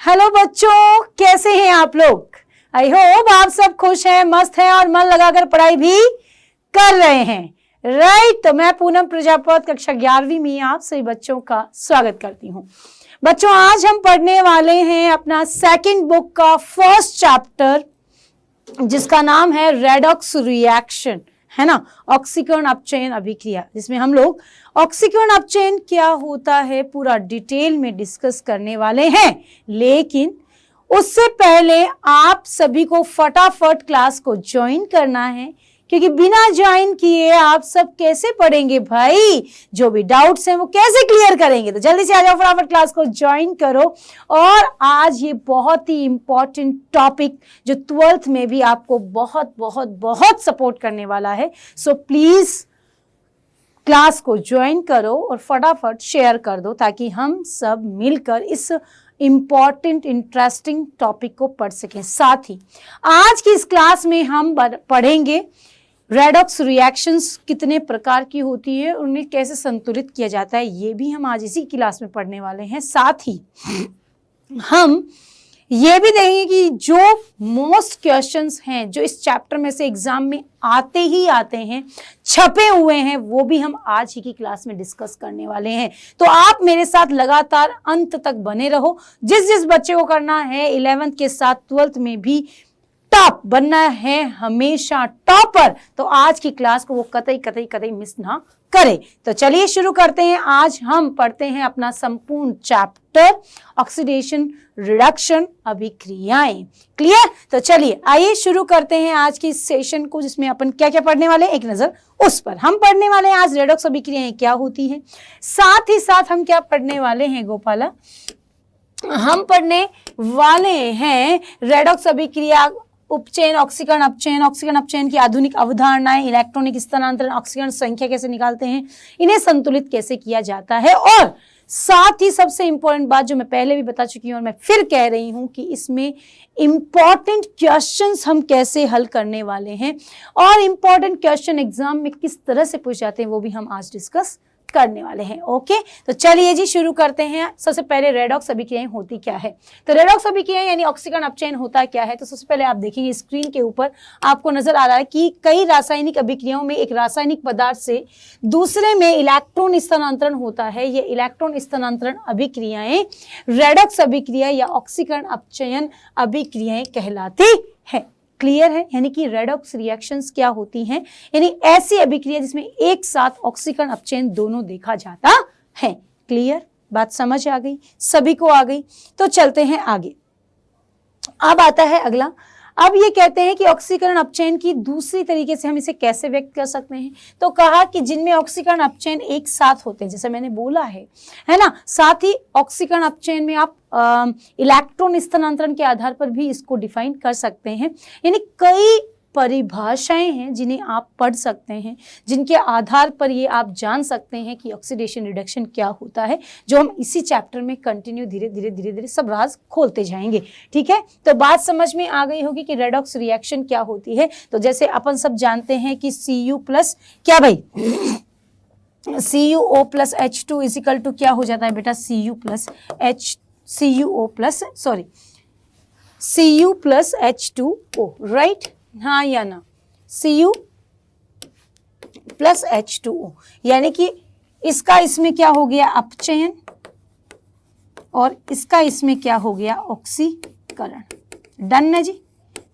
Hello बच्चों, कैसे हैं आप लोग? आई होप आप सब खुश हैं, मस्त हैं और मन लगाकर पढ़ाई भी कर रहे हैं। राइट, तो मैं पूनम प्रजापत कक्षा 11वीं में आप सभी बच्चों का स्वागत करती हूं। बच्चों, आज हम पढ़ने वाले हैं अपना सेकंड बुक का फर्स्ट चैप्टर, जिसका नाम है रेडॉक्स रिएक्शन, है ना, ऑक्सीकरण अपचयन अभिक्रिया, जिसमें हम लोग ऑक्सीकरण अपचयन क्या होता है पूरा डिटेल में डिस्कस करने वाले हैं। लेकिन उससे पहले आप सभी को फटाफट क्लास को ज्वाइन करना है, क्योंकि बिना ज्वाइन किए आप सब कैसे पढ़ेंगे भाई? जो भी डाउट्स हैं वो कैसे क्लियर करेंगे? तो जल्दी से आ जाओ, फटाफट क्लास को ज्वाइन करो। और आज ये बहुत ही इंपॉर्टेंट टॉपिक जो 12th में भी आपको बहुत बहुत बहुत सपोर्ट करने वाला है। सो प्लीज क्लास को ज्वाइन करो और फटाफट शेयर कर दो, ताकि हम सब मिलकर इस इंपॉर्टेंट इंटरेस्टिंग टॉपिक को पढ़ सकें। साथ ही आज की इस क्लास में हम पढ़ेंगे रेडॉक्स रिएक्शंस कितने प्रकार की होती है, उन्हें कैसे संतुलित किया जाता है, ये भी हम आज इसी क्लास में पढ़ने वाले हैं। साथ ही हम ये भी देखेंगे कि जो मोस्ट क्वेश्चंस हैं जो इस चैप्टर में से एग्जाम में आते ही आते हैं, छपे हुए हैं, वो भी हम आज ही की क्लास में डिस्कस करने वाले हैं। तो आप मेरे साथ लगातार अंत तक बने रहो। जिस जिस बच्चे को करना है 11th के साथ 12th में भी टॉप बनना है, हमेशा टॉपर, तो आज की क्लास को वो कतई कतई कतई मिस ना करे। तो चलिए शुरू करते हैं। आज हम पढ़ते हैं अपना संपूर्ण चैप्टर ऑक्सीडेशन रिडक्शन अभिक्रियाएं। क्लियर? तो चलिए आइए शुरू करते हैं आज की सेशन को, जिसमें अपन क्या क्या पढ़ने वाले हैं, एक नजर उस पर। हम पढ़ने वाले हैं आज रेडॉक्स अभिक्रियाएं क्या होती हैं, साथ ही साथ हम क्या पढ़ने वाले हैं गोपाला, हम पढ़ने वाले हैं रेडॉक्स अभिक्रिया उपचयन, ऑक्सीकरण अपचयन की आधुनिक अवधारणाएं, इलेक्ट्रॉनिक स्थानांतरण, ऑक्सीकरण संख्या कैसे निकालते हैं, इन्हें संतुलित कैसे किया जाता है, और साथ ही सबसे इंपॉर्टेंट बात जो मैं पहले भी बता चुकी हूं और मैं फिर कह रही हूं कि इसमें इंपॉर्टेंट क्वेश्चंस हम कैसे हल करने वाले हैं और इंपॉर्टेंट क्वेश्चन एग्जाम में किस तरह से पूछ जाते हैं वो भी हम आज डिस्कस करने वाले हैं। ओके, तो चलिए जी शुरू करते हैं। सबसे पहले रेडॉक्स अभिक्रियाएं होती क्या है? तो रेडॉक्स अभिक्रियाएं यानी ऑक्सीकरण अपचयन होता क्या है? तो सबसे पहले आप देखेंगे स्क्रीन के ऊपर आपको नजर आ रहा है कि कई रासायनिक अभिक्रियाओं में एक रासायनिक पदार्थ से दूसरे में इलेक्ट्रॉन स्थानांतरण होता है। ये इलेक्ट्रॉन स्थानांतरण अभिक्रियाएं रेडॉक्स अभिक्रिया या ऑक्सीकरण अपचयन अभिक्रियाएं कहलाती है। क्लियर है? यानी कि रेडॉक्स रिएक्शंस क्या होती हैं, यानी ऐसी अभिक्रिया जिसमें एक साथ ऑक्सीकरण अपचयन दोनों देखा जाता है। क्लियर? बात समझ आ गई? सभी को आ गई? तो चलते हैं आगे। अब आता है अगला। अब ये कहते हैं कि ऑक्सीकरण अपचयन की दूसरी तरीके से हम इसे कैसे व्यक्त कर सकते हैं। तो कहा कि जिनमें ऑक्सीकरण अपचयन एक साथ होते हैं, जैसे मैंने बोला है ना, साथ ही ऑक्सीकरण अपचयन में आप इलेक्ट्रॉन स्थानांतरण के आधार पर भी इसको डिफाइन कर सकते हैं। यानी कई परिभाषाएं हैं जिन्हें आप पढ़ सकते हैं, जिनके आधार पर ये आप जान सकते हैं कि ऑक्सीडेशन रिडक्शन क्या होता है, जो हम इसी चैप्टर में कंटिन्यू धीरे धीरे सब राज खोलते जाएंगे। ठीक है, तो बात समझ में आ गई होगी कि रेडॉक्स रिएक्शन क्या होती है। तो जैसे अपन सब जानते हैं कि Cu प्लस क्या भाई, CuO plus H2 is equal to क्या हो जाता है बेटा, Cu प्लस H2O, राइट? हाँ या ना? Cu प्लस H2O, यानी कि इसका इसमें क्या हो गया, अपचयन, और इसका इसमें क्या हो गया, ऑक्सीकरण। डन है जी?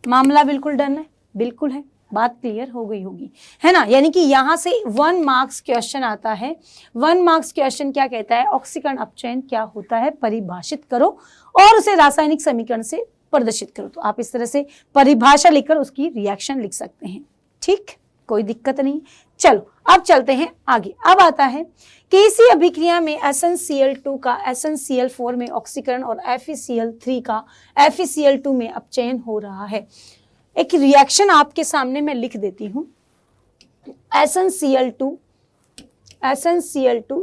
मामला बिल्कुल डन है? बिल्कुल है। बात क्लियर हो गई होगी, है ना? यानी कि यहां से 1 मार्क्स क्वेश्चन आता है। 1 मार्क्स क्वेश्चन क्या कहता है, ऑक्सीकरण अपचयन क्या होता है परिभाषित करो और उसे रासायनिक समीकरण से प्रदर्शित करो। तो आप इस तरह से परिभाषा लिखकर उसकी रिएक्शन लिख सकते हैं। ठीक, कोई दिक्कत नहीं। चलो अब चलते हैं आगे। अब आता है कि इसी अभिक्रिया में SnCl2 का SnCl4 में ऑक्सीकरण और FeCl3 का FeCl2 में अपचयन हो रहा है। एक रिएक्शन आपके सामने मैं लिख देती हूं। SnCl2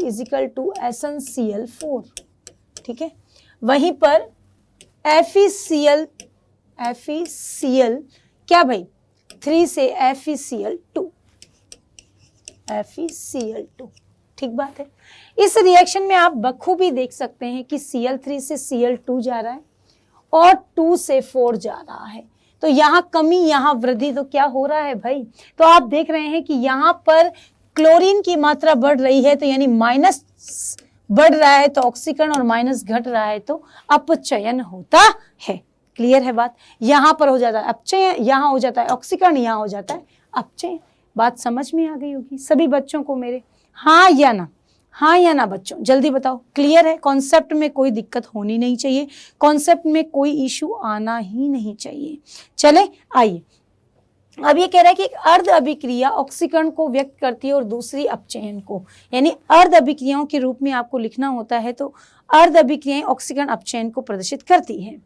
इजिकल टू SnCl4, ठीक है। वहीं पर FeCl क्या भाई, 3 से FeCl2, ठीक बात है। इस रिएक्शन में आप बखूबी देख सकते हैं कि Cl3 से Cl2 जा रहा है, और 2 से 4 जा रहा है, तो यहाँ कमी यहाँ वृद्धि, तो क्या हो रहा है भाई? तो आप देख रहे हैं कि यहाँ पर क्लोरीन की मात्रा बढ़ रही है, तो यानी माइनस बढ़ रहा है तो ऑक्सीकरण और माइनस घट रहा है तो अपचयन होता है। क्लियर है बात? यहाँ पर हो जाता है अपचयन, यहाँ हो जाता है ऑक्सीकरण, यहाँ हो जाता है अपचयन। बात समझ में आ गई होगी सभी बच्चों को मेरे? हाँ या ना? हाँ या ना बच्चों, जल्दी बताओ। क्लियर है? कॉन्सेप्ट में कोई दिक्कत होनी नहीं चाहिए, कॉन्सेप्ट में कोई इशू आना ही नहीं चाहिए। चले आइए, अब ये कह रहा है कि एक अर्ध अभिक्रिया ऑक्सीकरण को व्यक्त करती है और दूसरी अपचयन को, यानी अर्ध अभिक्रियाओं के रूप में आपको लिखना होता है, तो अर्ध अभिक्रियाएं ऑक्सीकरण अपचयन को प्रदर्शित करती है।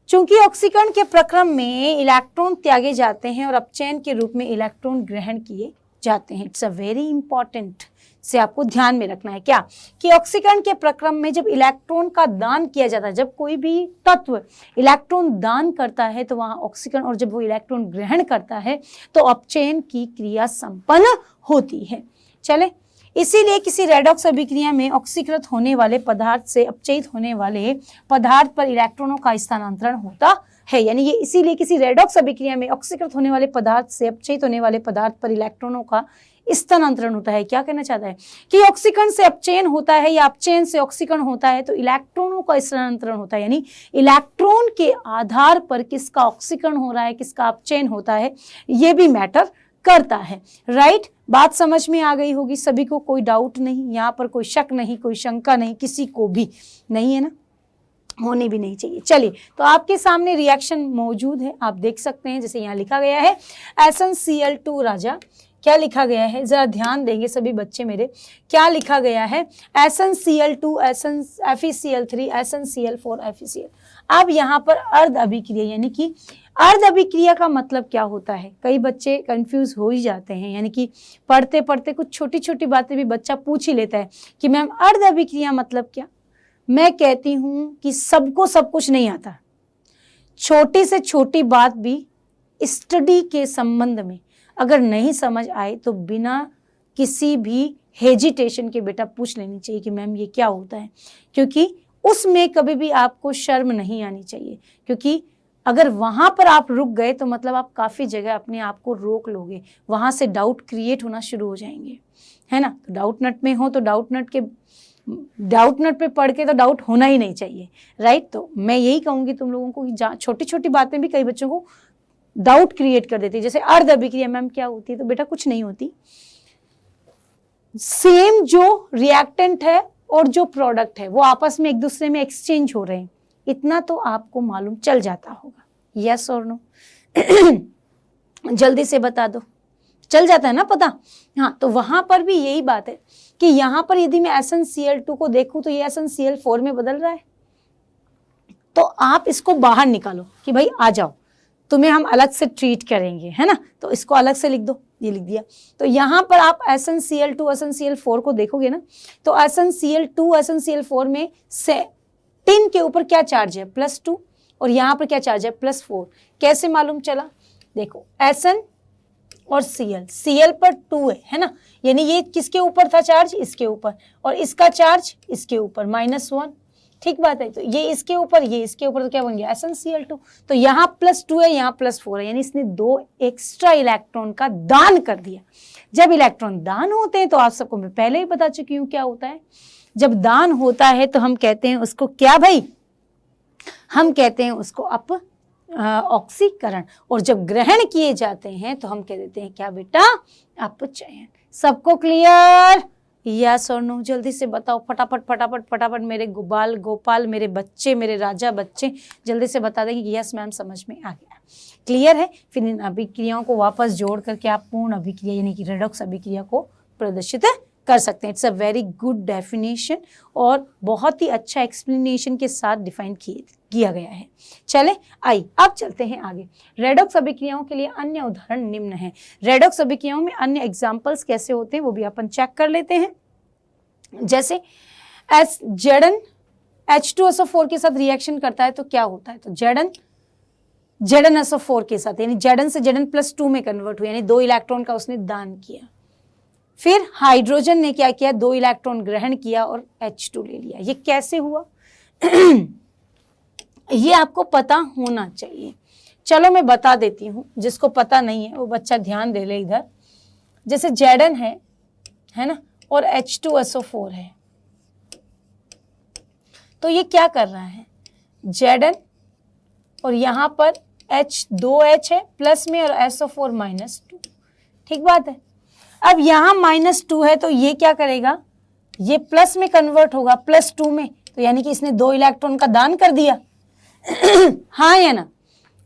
चूंकि ऑक्सीकरण के प्रक्रम में इलेक्ट्रॉन त्यागे जाते हैं और अपचयन के रूप में इलेक्ट्रॉन ग्रहण किए जाते हैं। इट्स अ वेरी इंपॉर्टेंट, से आपको ध्यान में रखना है क्या कि ऑक्सीकरण के प्रक्रम में जब इलेक्ट्रॉन का दान किया जाता है, जब कोई भी तत्व इलेक्ट्रॉन दान करता है तो वहां ऑक्सीकरण, और जब वो इलेक्ट्रॉन ग्रहण करता है तो अपचयन की क्रिया संपन्न होती है। चले, इसीलिए किसी रेडॉक्स अभिक्रिया में ऑक्सीकृत होने वाले पदार्थ से अपचयित होने वाले पदार्थ पर इलेक्ट्रॉनों का स्थानांतरण होता है। यानी ये इसीलिए किसी रेडॉक्स अभिक्रिया में ऑक्सीकृत होने वाले पदार्थ से अपचयित होने वाले पदार्थ पर इलेक्ट्रॉनों का स्थानांतरण होता है। क्या कहना चाहता है कि ऑक्सीकरण से अपचयन होता है या अपचयन से ऑक्सीकरण होता है तो इलेक्ट्रॉनों का स्थानांतरण होता है, यानी इलेक्ट्रॉन के आधार पर किसका ऑक्सीकरण हो रहा है, किसका अपचयन होता है, ये भी मैटर करता है। राइट? बात समझ में आ गई होगी सभी को, कोई डाउट नहीं, यहाँ पर कोई शक नहीं, कोई शंका नहीं, किसी को भी नहीं है ना, होनी भी नहीं चाहिए। चलिए, तो आपके सामने रिएक्शन मौजूद है, आप देख सकते हैं। जैसे यहाँ लिखा गया है SnCl2 राजा, क्या लिखा गया है जरा ध्यान देंगे सभी बच्चे मेरे, क्या लिखा गया है? SnCl2 FeCl3 SnCl4 FeCl। अब यहाँ पर अर्ध अभिक्रिया, यानी कि अर्ध अभिक्रिया का मतलब क्या होता है? कई बच्चे कंफ्यूज हो ही जाते हैं, यानी कि पढ़ते पढ़ते कुछ छोटी छोटी बातें भी बच्चा पूछ ही लेता है कि मैम अर्ध अभिक्रिया मतलब क्या? मैं कहती हूँ कि सबको सब कुछ नहीं आता, छोटी से छोटी बात भी स्टडी के संबंध में अगर नहीं समझ आए तो बिना किसी भी हेजिटेशन के बेटा पूछ लेनी चाहिए कि मैम ये क्या होता है, क्योंकि उसमें कभी भी आपको शर्म नहीं आनी चाहिए, क्योंकि अगर वहां पर आप रुक गए तो मतलब आप काफी जगह अपने आप को रोक लोगे, वहां से डाउट क्रिएट होना शुरू हो जाएंगे, है ना। तो डाउट नट में हो तो डाउट नट पे पढ़ के तो डाउट होना ही नहीं चाहिए। राइट? तो मैं यही कहूंगी तुम लोगों को कि छोटी छोटी बातें भी कई बच्चों को डाउट क्रिएट कर देती है। जैसे अर्ध अभिक्रिया मैम क्या होती है, तो बेटा कुछ नहीं होती, सेम जो रिएक्टेंट है और जो प्रोडक्ट है वो आपस में एक दूसरे में एक्सचेंज हो रहे हैं, इतना तो आपको मालूम चल जाता होगा। यस और नो? जल्दी से बता दो, चल जाता है ना पता? हाँ, तो वहां पर भी यही बात है कि यहाँ पर यदि मैं SnCl2 को देखूं तो ये SnCl4 में बदल रहा है, तो आप इसको बाहर निकालो कि भाई आ जाओ, तुम्हें हम अलग से ट्रीट करेंगे, है ना। तो इसको अलग से लिख दो, ये लिख दिया। तो यहाँ पर आप SnCl2 SnCl4 को देखोगे ना, तो SnCl2 SnCl4 में से टिन के ऊपर क्या चार्ज है? +2, और यहाँ पर क्या चार्ज है? +4। कैसे मालूम चला? देखो Sn और Cl पर 2 है ना, यानी ये किसके ऊपर था चार्ज? इसके ऊपर, और इसका चार्ज इसके ऊपर -1। ठीक बात है, तो ये इसके ऊपर, ये इसके ऊपर, तो क्या बन गया? SnCl2। तो यहाँ +2 है, यहाँ +4 है, यानी इसने 2 एक्स्ट्रा इलेक्ट्रॉन का दान कर दिया। जब इलेक्ट्रॉन दान होते हैं तो आप सबको मैं पहले ही बता चुकी हूँ क्या होता है। जब दान होता है तो हम कहते हैं उसको क्या भाई? हम कहते हैं उसको ऑक्सीकरण, और जब ग्रहण किए जाते हैं तो हम कह देते हैं क्या बेटा? अपचयन। सबको क्लियर? यस और नो? जल्दी से बताओ, फटाफट फटाफट फटाफट मेरे गोपाल, मेरे बच्चे, मेरे राजा बच्चे, जल्दी से बता देंगे कि यस मैम समझ में आ गया। क्लियर है? फिर इन अभिक्रियाओं को वापस जोड़ करके आप पूर्ण अभिक्रिया यानी कि रेडॉक्स अभिक्रिया को प्रदर्शित कर सकते हैं। It's a very good definition और बहुत ही अच्छा एक्सप्लेनेशन के साथ डिफाइन किया गया है। चले आइए अब चलते हैं आगे। रेडॉक्स अभिक्रियाओं के लिए अन्य उदाहरण निम्न हैं। रेडॉक्स अभिक्रियाओं में अन्य एग्जाम्पल्स कैसे होते हैं वो भी अपन चेक कर लेते हैं। जैसे Zn H2SO4 के साथ रिएक्शन करता है तो क्या होता है? तो ZnSO4 के साथ, यानी Zn से Zn+2 में कन्वर्ट हुआ, यानी 2 इलेक्ट्रॉन का उसने दान किया। फिर हाइड्रोजन ने क्या किया? 2 इलेक्ट्रॉन ग्रहण किया और H2 ले लिया। ये कैसे हुआ? ये आपको पता होना चाहिए। चलो मैं बता देती हूँ, जिसको पता नहीं है वो बच्चा ध्यान दे ले इधर। जैसे Zn है ना, और H2SO4 है, तो ये क्या कर रहा है, Zn और यहाँ पर H2H है प्लस में और SO4 -2, ठीक बात है। अब यहाँ -2 है तो ये क्या करेगा, ये प्लस में कन्वर्ट होगा +2 में, तो यानी कि इसने 2 इलेक्ट्रॉन का दान कर दिया हाँ या ना,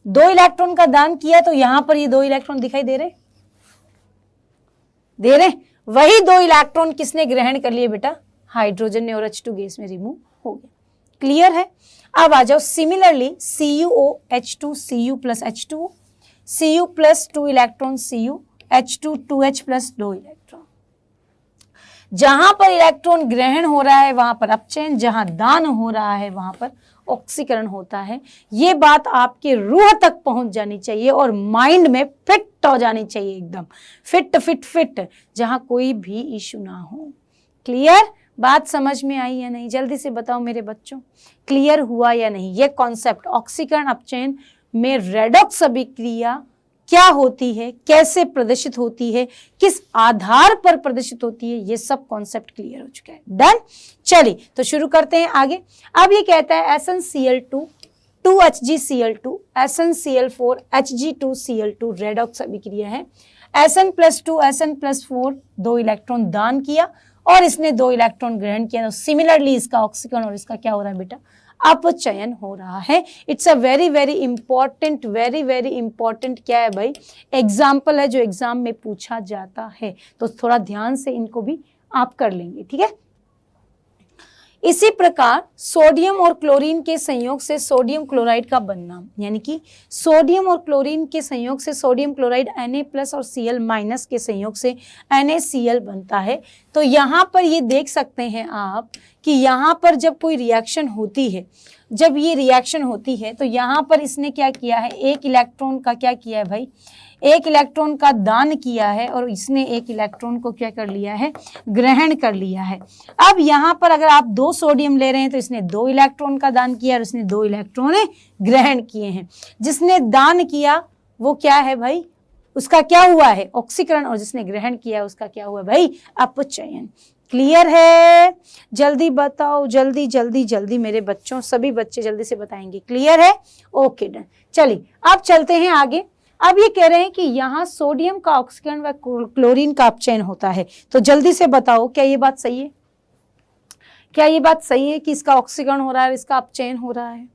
2 इलेक्ट्रॉन का दान किया, तो यहां पर ये 2 इलेक्ट्रॉन दिखाई दे रहे वही 2 इलेक्ट्रॉन किसने ग्रहण कर लिए बेटा, हाइड्रोजन ने, और H2 गैस में रिमूव हो गया। क्लियर है। अब आ जाओ similarly CuOH2 Cu plus H2O, Cu plus 2 electron Cu, H2 2H plus 2 electron. जहां पर इलेक्ट्रॉन ग्रहण हो रहा है वहां पर अपचयन, जहां दान हो रहा है वहां पर ऑक्सीकरण होता है। ये बात आपके रूह तक पहुंच जानी चाहिए और माइंड में फिट हो जानी चाहिए, एकदम फिट फिट फिट, जहां कोई भी इशू ना हो। क्लियर, बात समझ में आई या नहीं, जल्दी से बताओ मेरे बच्चों, क्लियर हुआ या नहीं। ये कॉन्सेप्ट ऑक्सीकरण अपचयन में रेडॉक्स अभिक्रिया क्या होती है, कैसे प्रदर्शित होती है, किस आधार पर प्रदर्शित होती है, ये सब कॉन्सेप्ट क्लियर हो चुका है। डन, चलिए तो शुरू करते हैं आगे। अब ये कहता है SnCl2 2HgCl2 SnCl4 Hg2Cl2 redox अभिक्रिया है। Sn+2 Sn+4 2 इलेक्ट्रॉन दान किया और इसने 2 इलेक्ट्रॉन ग्रहण किया, तो सिमिलरली इसका ऑक्सीकरण और इसका क्या हो रहा है बेटा, अपचयन हो रहा है। It's a very very important, very very important क्या है भाई, एग्जाम्पल है जो एग्जाम में पूछा जाता है, तो थोड़ा ध्यान से इनको भी आप कर लेंगे, ठीक है। इसी प्रकार सोडियम और क्लोरीन के संयोग से सोडियम क्लोराइड का बनना, यानी कि सोडियम और क्लोरीन के संयोग से सोडियम क्लोराइड Na+ और Cl- के संयोग से NaCl बनता है। तो यहाँ पर ये देख सकते हैं आप कि यहाँ पर जब कोई रिएक्शन होती है, जब ये रिएक्शन होती है तो यहाँ पर इसने क्या किया है, 1 इलेक्ट्रॉन का क्या किया है भाई, 1 इलेक्ट्रॉन का दान किया है और इसने 1 इलेक्ट्रॉन को क्या कर लिया है, ग्रहण कर लिया है। अब यहाँ पर अगर आप 2 सोडियम ले रहे हैं तो इसने 2 इलेक्ट्रॉन का दान किया और इसने 2 इलेक्ट्रॉन ग्रहण किए हैं। जिसने दान किया वो क्या है भाई, उसका क्या हुआ है, ऑक्सीकरण, और जिसने ग्रहण किया उसका क्या हुआ भाई, अपचयन। क्लियर है, जल्दी बताओ, जल्दी जल्दी जल्दी मेरे बच्चों, सभी बच्चे जल्दी से बताएंगे। क्लियर है, ओके डन। चलिए अब चलते हैं आगे। अब ये कह रहे हैं कि यहाँ सोडियम का ऑक्सीकरण व क्लोरीन का अपचयन होता है, तो जल्दी से बताओ क्या ये बात सही है, क्या ये बात सही है कि इसका ऑक्सीकरण हो रहा है, इसका अपचयन हो रहा है,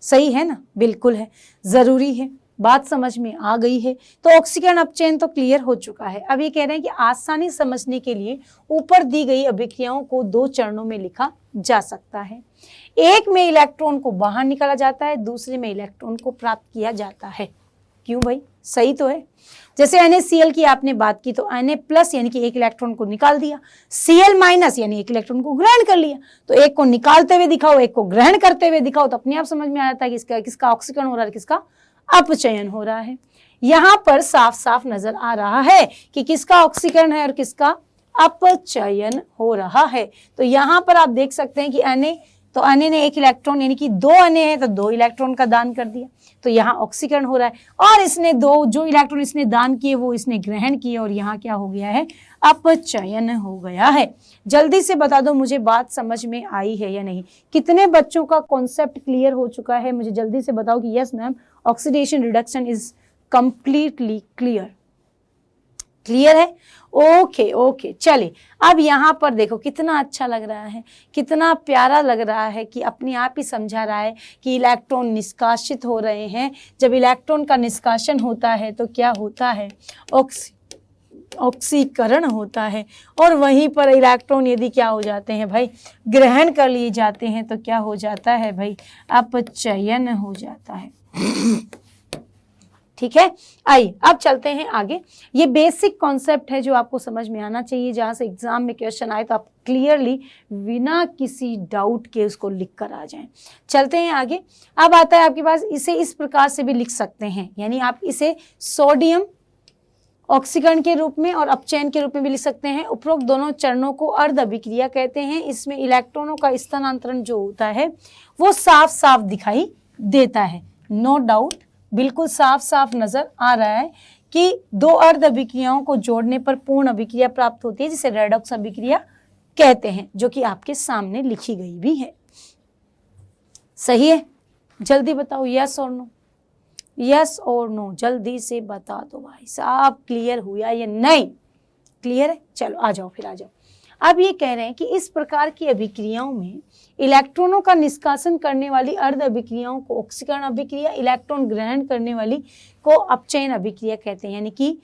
सही है ना, बिल्कुल है, जरूरी है, बात समझ में आ गई है। तो ऑक्सीकरण अपचयन तो क्लियर हो चुका है। अब ये कह रहे हैं कि आसानी समझने के लिए ऊपर दी गई अभिक्रियाओं को 2 चरणों में लिखा जा सकता है। एक में इलेक्ट्रॉन को बाहर निकाला जाता है, दूसरे में इलेक्ट्रॉन को प्राप्त किया जाता है। क्यों भाई, सही तो है। जैसे NaCl की आपने बात की तो Na+ यानी कि 1 इलेक्ट्रॉन को निकाल दिया, Cl- यानी 1 इलेक्ट्रॉन को ग्रहण कर लिया, तो एक को निकालते हुए दिखाओ, एक को ग्रहण करते हुए दिखाओ, तो अपने आप समझ में आ जाता है कि किसका ऑक्सीकरण हो रहा है, किसका अपचयन हो रहा है। यहां पर साफ साफ नजर आ रहा है कि किसका ऑक्सीकरण है और किसका अपचयन हो रहा है। तो यहां पर आप देख सकते हैं कि Na ने 1 इलेक्ट्रॉन यानी कि 2 Na है तो 2 इलेक्ट्रॉन का दान कर दिया, तो यहाँ ऑक्सीकरण हो रहा है, और इसने जो इलेक्ट्रॉन इसने दान किए वो इसने ग्रहण किए और यहाँ क्या हो गया है, अपचयन हो गया है। जल्दी से बता दो मुझे बात समझ में आई है या नहीं, कितने बच्चों का कॉन्सेप्ट क्लियर हो चुका है, मुझे जल्दी से बताओ कि yes ma'am oxidation reduction is completely clear. Clear है, ओके ओके। चलिए अब यहाँ पर देखो कितना अच्छा लग रहा है, कितना प्यारा लग रहा है कि अपने आप ही समझा रहा है कि इलेक्ट्रॉन निष्कासित हो रहे हैं। जब इलेक्ट्रॉन का निष्कासन होता है तो क्या होता है, ऑक्सीकरण होता है, और वहीं पर इलेक्ट्रॉन यदि क्या हो जाते हैं भाई, ग्रहण कर लिए जाते हैं, तो क्या हो जाता है भाई, अपचयन हो जाता है। ठीक है, आइए अब चलते हैं आगे। ये बेसिक कॉन्सेप्ट है जो आपको समझ में आना चाहिए, जहां से एग्जाम में क्वेश्चन आए तो आप क्लियरली बिना किसी डाउट के उसको लिख कर आ जाएं। चलते हैं आगे। अब आता है आपके पास, इसे इस प्रकार से भी लिख सकते हैं, यानी आप इसे सोडियम ऑक्सीकरण के रूप में और अपचयन के रूप में भी लिख सकते हैं। उपरोक्त दोनों चरणों को अर्ध अभिक्रिया कहते हैं। इसमें इलेक्ट्रॉनों का स्थानांतरण जो होता है वो साफ साफ दिखाई देता है। नो डाउट, बिल्कुल साफ साफ नजर आ रहा है कि दो अर्ध अभिक्रियाओं को जोड़ने पर पूर्ण अभिक्रिया प्राप्त होती है, जिसे रेडॉक्स अभिक्रिया कहते हैं, जो कि आपके सामने लिखी गई भी है। सही है? जल्दी बताओ, यस और नो, यस और नो, जल्दी से बता दो भाई साहब, क्लियर हुआ या नहीं? क्लियर है? चलो आ जाओ, फिर आ जाओ। अब ये कह रहे हैं कि इस प्रकार की अभिक्रियाओं में इलेक्ट्रॉनों का निष्कासन करने वाली अर्ध अभिक्रियाओं को ऑक्सीकरण अभिक्रिया, इलेक्ट्रॉन ग्रहण करने वाली को अपचयन अभिक्रिया कहते हैं। यानी कि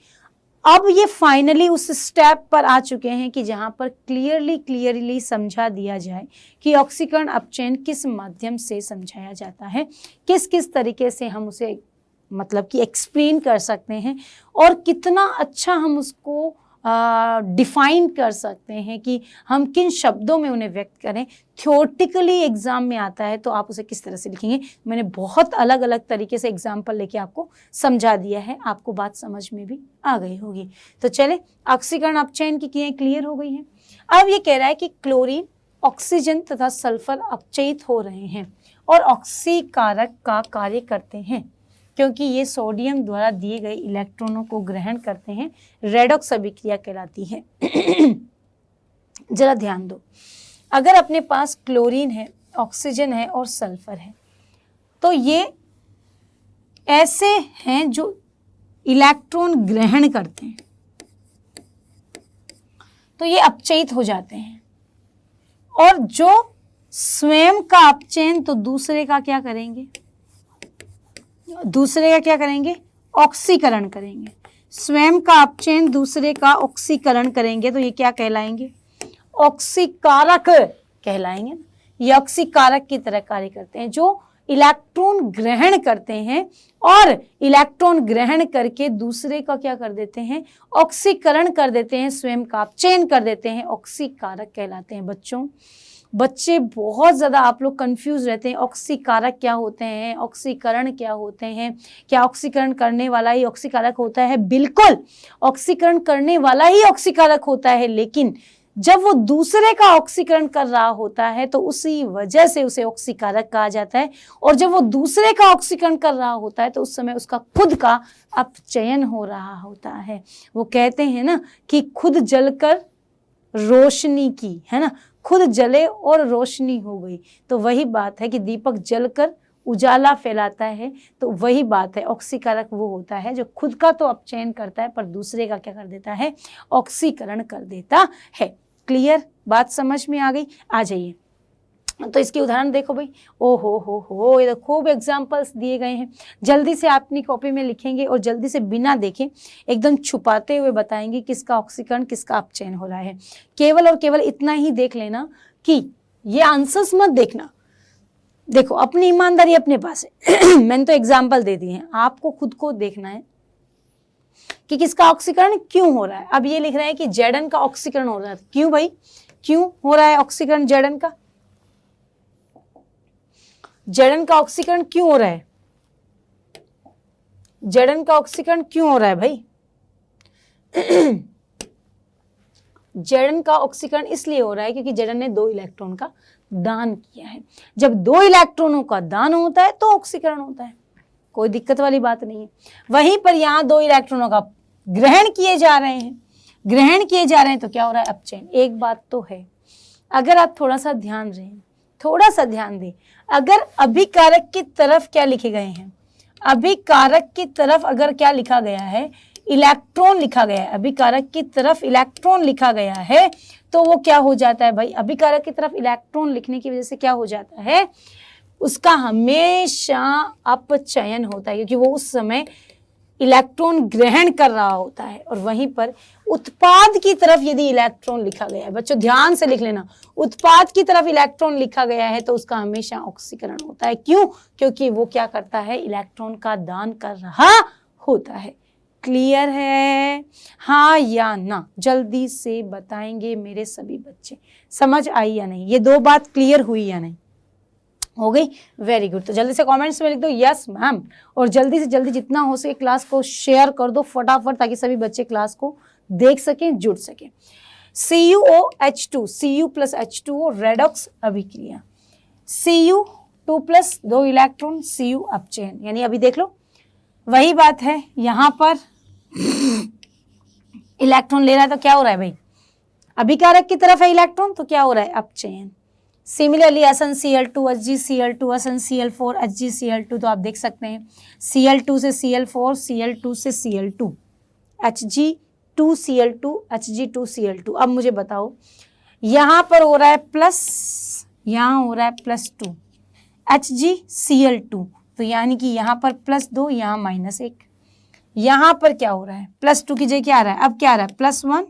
अब ये फाइनली उस स्टेप पर आ चुके हैं कि जहां पर क्लियरली समझा दिया जाए कि ऑक्सीकरण अपचयन किस माध्यम से समझाया जाता है, किस किस तरीके से हम उसे मतलब कि एक्सप्लेन कर सकते हैं और कितना अच्छा हम उसको डिफाइन कर सकते हैं कि हम किन शब्दों में उन्हें व्यक्त करें। थ्योरेटिकली एग्जाम में आता है तो आप उसे किस तरह से लिखेंगे। मैंने बहुत अलग अलग तरीके से एग्जाम्पल लेके आपको समझा दिया है, आपको बात समझ में भी आ गई होगी। तो चले, ऑक्सीकरण अपचयन की क्रियाएं क्लियर हो गई हैं। अब ये कह रहा है कि क्लोरीन, ऑक्सीजन तथा सल्फर अपचयित हो रहे हैं और ऑक्सीकारक का कार्य करते हैं, क्योंकि ये सोडियम द्वारा दिए गए इलेक्ट्रॉनों को ग्रहण करते हैं। रेडॉक्स अभिक्रिया कहलाती है। जरा ध्यान दो, अगर अपने पास क्लोरीन है, ऑक्सीजन है और सल्फर है, तो ये ऐसे हैं जो इलेक्ट्रॉन ग्रहण करते हैं, तो ये अपचयित हो जाते हैं। और जो स्वयं का अपचयन, तो दूसरे का क्या करेंगे? दूसरे का क्या करेंगे? ऑक्सीकरण करेंगे। स्वयं का अपचयन, दूसरे का ऑक्सीकरण करेंगे, तो ये क्या कहलाएंगे? ऑक्सीकारक कहलाएंगे। ये ऑक्सीकारक की तरह कार्य करते हैं, जो इलेक्ट्रॉन ग्रहण करते हैं और इलेक्ट्रॉन ग्रहण करके दूसरे का क्या कर देते हैं? ऑक्सीकरण कर देते हैं, स्वयं का अपचयन कर देते हैं, ऑक्सीकारक कहलाते हैं। बच्चे बहुत ज़्यादा आप लोग कंफ्यूज रहते हैं, ऑक्सीकारक क्या होते हैं, ऑक्सीकरण क्या होते हैं, क्या ऑक्सीकरण करने वाला ही ऑक्सीकारक होता है? बिल्कुल, ऑक्सीकरण करने वाला ही ऑक्सीकारक होता है, लेकिन जब वो दूसरे का ऑक्सीकरण कर रहा होता है तो उसी वजह से उसे ऑक्सीकारक कहा जाता है। और जब वो दूसरे का ऑक्सीकरण कर रहा होता है तो उस समय उसका खुद का अपचयन हो रहा होता है। वो कहते हैं ना कि खुद जलकर रोशनी की, है ना, खुद जले और रोशनी हो गई। तो वही बात है कि दीपक जलकर उजाला फैलाता है, तो वही बात है, ऑक्सीकारक वो होता है जो खुद का तो अपचयन करता है पर दूसरे का क्या कर देता है? ऑक्सीकरण कर देता है। क्लियर? बात समझ में आ गई? आ जाइए, तो इसकी उदाहरण देखो भाई। ओ हो, ये तो खूब एग्जाम्पल्स दिए गए हैं। जल्दी से आप अपनी कॉपी में लिखेंगे और जल्दी से बिना देखे एकदम छुपाते हुए बताएंगे किसका ऑक्सीकरण, किसका अपचयन हो रहा है। केवल और केवल इतना ही देख लेना कि ये आंसर्स मत देखना। देखो, अपनी ईमानदारी अपने पास है। मैंने तो एग्जाम्पल दे दिए हैं, आपको खुद को देखना है कि किसका ऑक्सीकरण क्यों हो रहा है। अब ये लिख रहा है कि Zn का ऑक्सीकरण हो रहा है। क्यों भाई, क्यों हो रहा है ऑक्सीकरण Zn का? Zn का ऑक्सीकरण क्यों हो रहा है? Zn का ऑक्सीकरण क्यों हो रहा है भाई? Zn का ऑक्सीकरण इसलिए हो रहा है क्योंकि Zn ने 2 इलेक्ट्रॉन का दान किया है। जब 2 इलेक्ट्रॉनों का दान होता है तो ऑक्सीकरण होता है, कोई दिक्कत वाली बात नहीं है। वहीं पर यहाँ 2 इलेक्ट्रॉनों का ग्रहण किए जा रहे हैं, तो क्या हो रहा है? अपचयन। एक बात तो है, अगर आप थोड़ा सा ध्यान दें, अगर अभिकारक की तरफ क्या लिखे गए हैं? अभिकारक की तरफ अगर क्या लिखा गया है? इलेक्ट्रॉन लिखा गया है। अभिकारक की तरफ इलेक्ट्रॉन लिखा गया है, तो वो क्या हो जाता है भाई? अभिकारक की तरफ इलेक्ट्रॉन लिखने की वजह से क्या हो जाता है? उसका हमेशा अपचयन होता है, क्योंकि वो उस समय इलेक्ट्रॉन ग्रहण कर रहा होता है। और वहीं पर उत्पाद की तरफ यदि इलेक्ट्रॉन लिखा गया है, बच्चों ध्यान से लिख लेना, उत्पाद की तरफ इलेक्ट्रॉन लिखा गया है तो उसका हमेशा ऑक्सीकरण होता है। क्यों? क्योंकि वो क्या करता है? इलेक्ट्रॉन का दान कर रहा होता है। क्लियर है? हाँ या ना? जल्दी से बताएंगे मेरे सभी बच्चे, समझ आई या नहीं? ये 2 बात क्लियर हुई या नहीं? हो गई? Very good. तो जल्दी से कमेंट्स में लिख दो यस मैम, और जल्दी से जल्दी जितना हो सके क्लास को शेयर कर दो फटाफट, ताकि सभी बच्चे क्लास को देख सकें, जुड़ सकें। CuOH2, Cu + H2O रेडॉक्स अभिक्रिया। Cu 2 plus 2 electron Cu अपचयन। यानी अभी देख लो वही बात है, यहां पर इलेक्ट्रॉन ले रहा है तो क्या हो रहा है भाई, अभिकारक की तरफ है इलेक्ट्रॉन तो क्या हो रहा है, अपचयन। Similarly SnCl2 HgCl2 SnCl4 HgCl2, तो आप देख सकते हैं Cl2 से Cl4 Cl2 से Cl2 Hg2Cl2 Hg2Cl2। अब मुझे बताओ यहां पर हो रहा है प्लस, यहां हो रहा है +2 HgCl2, तो यानी कि यहां पर +2 यहां -1, यहां पर क्या हो रहा है +2 की जगह क्या आ रहा है, अब क्या आ रहा है +1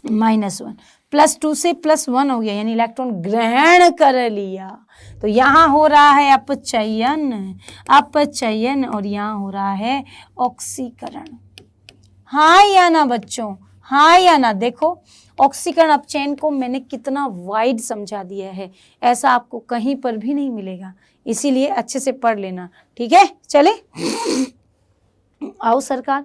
-1, +2 से +1 हो गया यानी इलेक्ट्रॉन ग्रहण कर लिया, तो यहाँ हो रहा है अपचयन, अपचयन, और यहाँ हो रहा है ऑक्सीकरण। हाँ या ना बच्चों, हाँ या ना। देखो ऑक्सीकरण अपचयन को मैंने कितना वाइड समझा दिया है, ऐसा आपको कहीं पर भी नहीं मिलेगा, इसीलिए अच्छे से पढ़ लेना, ठीक है। चले आओ सरकार,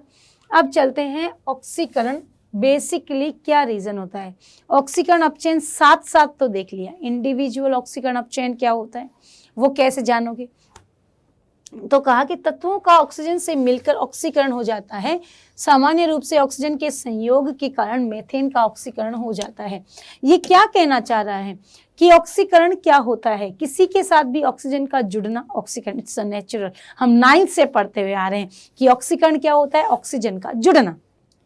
अब चलते हैं ऑक्सीकरण बेसिकली क्या रीजन होता है। ऑक्सीकरण अपचयन साथ साथ तो देख लिया, इंडिविजुअल ऑक्सीकरण अपचयन क्या होता है वो कैसे जानोगे, तो कहा कि तत्वों का ऑक्सीजन से मिलकर ऑक्सीकरण हो जाता है, सामान्य रूप से ऑक्सीजन के संयोग के कारण मीथेन का ऑक्सीकरण हो जाता है। ये क्या कहना चाह रहा है कि ऑक्सीकरण क्या होता है, किसी के साथ भी ऑक्सीजन का जुड़ना, ऑक्सीकरण इट्स नेचुरल, हम 9th से पढ़ते हुए आ रहे हैं कि ऑक्सीकरण क्या होता है, ऑक्सीजन का जुड़ना,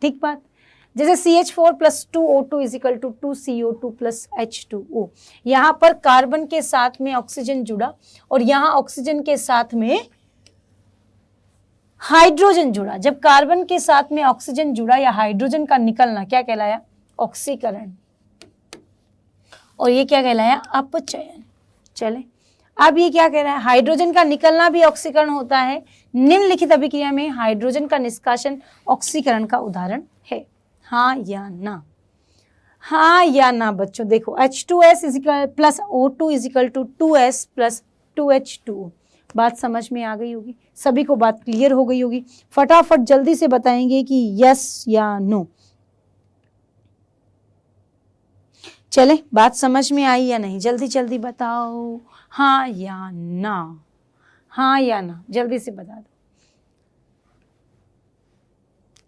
ठीक बात। जैसे CH4 + 2O2 = 2CO2 + H2O, यहाँ पर कार्बन के साथ में ऑक्सीजन जुड़ा और यहाँ ऑक्सीजन के साथ में हाइड्रोजन जुड़ा। जब कार्बन के साथ में ऑक्सीजन जुड़ा या हाइड्रोजन का निकलना क्या कहलाया, ऑक्सीकरण, और ये क्या कहलाया, अपचयन। चले अब ये क्या कह रहा है, हाइड्रोजन का निकलना भी ऑक्सीकरण होता है, निम्नलिखित अभिक्रिया में हाइड्रोजन का निष्कासन ऑक्सीकरण का उदाहरण है। हाँ या ना, हाँ या ना बच्चों। देखो H2S + O2 = 2S + 2H2O, बात समझ में आ गई होगी, सभी को बात क्लियर हो गई होगी। फटाफट जल्दी से बताएंगे कि यस या नो। चले बात समझ में आई या नहीं, जल्दी जल्दी बताओ, हाँ या ना, हाँ या ना, जल्दी से बता दो।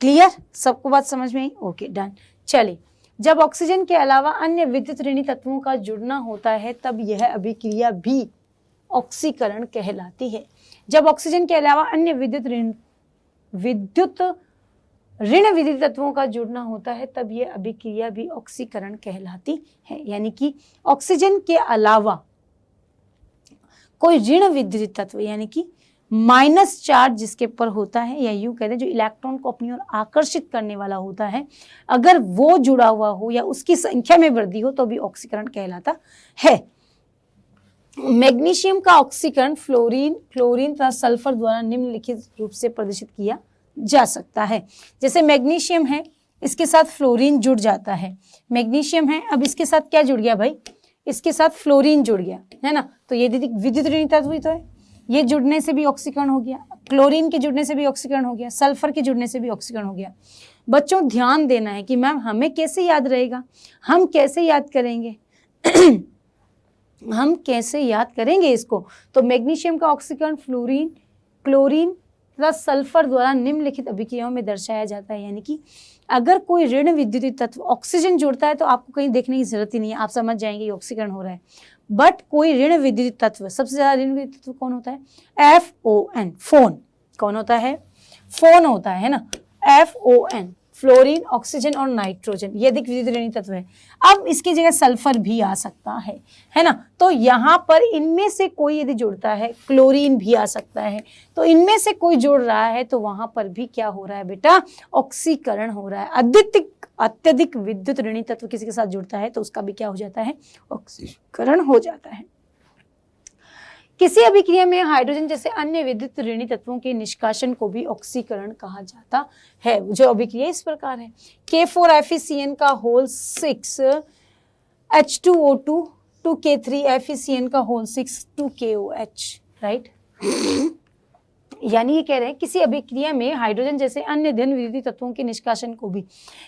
क्लियर, सबको बात समझ में आई, ओके डन। चलिए, जब ऑक्सीजन के अलावा अन्य विद्युत ऋणी तत्वों का जुड़ना होता है तब यह अभिक्रिया भी ऑक्सीकरण कहलाती है। जब ऑक्सीजन के अलावा अन्य विद्युत ऋण विद्युत तत्वों का जुड़ना होता है तब यह अभिक्रिया भी ऑक्सीकरण कहलाती है। यानी कि ऑक्सीजन के अलावा कोई ऋण विद्युत तत्व यानी कि माइनस चार्ज जिसके ऊपर होता है, या यूं कहते हैं जो इलेक्ट्रॉन को अपनी ओर आकर्षित करने वाला होता है, अगर वो जुड़ा हुआ हो या उसकी संख्या में वृद्धि हो तो भी ऑक्सीकरण कहलाता है। मैग्नीशियम का ऑक्सीकरण क्लोरीन तथा सल्फर द्वारा निम्नलिखित रूप से प्रदर्शित किया जा सकता है। जैसे मैग्नीशियम है, इसके साथ फ्लोरीन जुड़ जाता है, मैग्नीशियम है, अब इसके साथ क्या जुड़ गया भाई, इसके साथ फ्लोरीन जुड़ गया, है ना, तो ये विद्युत ऋणी तत्व ही तो है, ये जुड़ने से भी ऑक्सीकरण हो गया, क्लोरीन के जुड़ने से भी ऑक्सीकरण हो गया, सल्फर के जुड़ने से भी ऑक्सीकरण हो गया। बच्चों ध्यान देना है कि मैम हमें कैसे याद रहेगा, हम कैसे याद करेंगे हम कैसे याद करेंगे इसको, तो मैग्नीशियम का ऑक्सीकरण क्लोरीन तथा सल्फर द्वारा निम्नलिखित अभिक्रियाओं में दर्शाया जाता है। यानी कि अगर कोई ऋण विद्युत तत्व ऑक्सीजन जुड़ता है तो आपको कहीं देखने की जरूरत ही नहीं है, आप समझ जाएंगे ये ऑक्सीकरण हो रहा है। बट कोई ऋण विद्युत तत्व, सबसे ज्यादा ऋण विद्युत तत्व कौन होता है, FON, फोन, कौन होता है, फोन होता है ना, FON, फ्लोरीन, ऑक्सीजन और नाइट्रोजन, ये अधिक विद्युत ऋणी तत्व है। अब इसकी जगह सल्फर भी आ सकता है ना, तो यहाँ पर इनमें से कोई यदि जुड़ता है, क्लोरीन भी आ सकता है, तो इनमें से कोई जुड़ रहा है तो वहां पर भी क्या हो रहा है बेटा, ऑक्सीकरण हो रहा है। अत्यधिक विद्युत ऋणी तत्व किसी के साथ जुड़ता है तो उसका भी क्या हो जाता है, ऑक्सीकरण हो जाता है। किसी अभिक्रिया में हाइड्रोजन जैसे अन्य विद्युत ऋणी तत्वों के निष्कासन को भी ऑक्सीकरण कहा जाता है। जो अभिक्रिया इस प्रकार है, K4FeCN का होल 6 H2O2 2K3 FeCN का होल 6 2KOH, राइट। यानी ये कह रहे हैं किसी अभिक्रिया में हाइड्रोजन जैसे अन्य धन विद्युत तत्वों के निष्कासन को भी,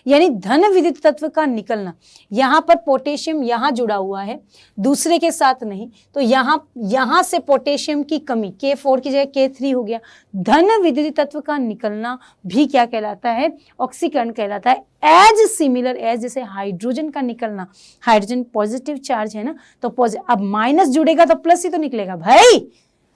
यानी धन विद्युत तत्व का निकलना, यहाँ पर पोटेशियम यहाँ जुड़ा हुआ है दूसरे के साथ नहीं, तो यहाँ से पोटेशियम की कमी K4 की जगह K3 हो गया। धन विद्युत तत्व का निकलना भी क्या कहलाता है? ऑक्सीकरण कहलाता है। एज सिमिलर एज जैसे हाइड्रोजन का निकलना, हाइड्रोजन पॉजिटिव चार्ज है ना, तो अब माइनस जुड़ेगा तो प्लस ही तो निकलेगा भाई।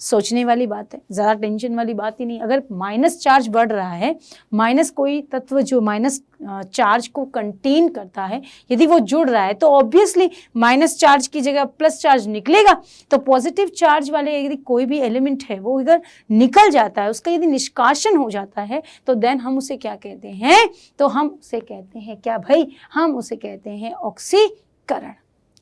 सोचने वाली बात है, ज़्यादा टेंशन वाली बात ही नहीं। अगर माइनस चार्ज बढ़ रहा है, माइनस कोई तत्व जो माइनस चार्ज को कंटेन करता है, यदि वो जुड़ रहा है तो ऑब्वियसली माइनस चार्ज की जगह प्लस चार्ज निकलेगा। तो पॉजिटिव चार्ज वाले यदि कोई भी एलिमेंट है वो अगर निकल जाता है, उसका यदि निष्कासन हो जाता है, तो देन हम उसे क्या कहते हैं? तो हम उसे कहते हैं क्या भाई? हम उसे कहते हैं ऑक्सीकरण।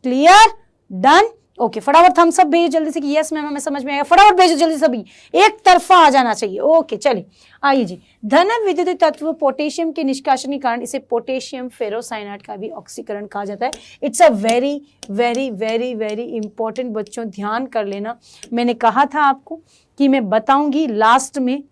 क्लियर? डन? ओके, फटाफट थम्स अप भेजो जल्दी से कि यस मैम हमें समझ में आएगा। फटाफट भेजो जल्दी, सभी एक तरफा आ जाना चाहिए। ओके चलिए आइए जी। धन विद्युत तत्व पोटेशियम के निष्कासन के कारण इसे पोटेशियम फेरोसाइनाइड का भी ऑक्सीकरण कहा जाता है। It's a very very very very important, बच्चों ध्यान कर लेना। मैंने कहा था आपको कि मैं बताऊंगी लास्ट में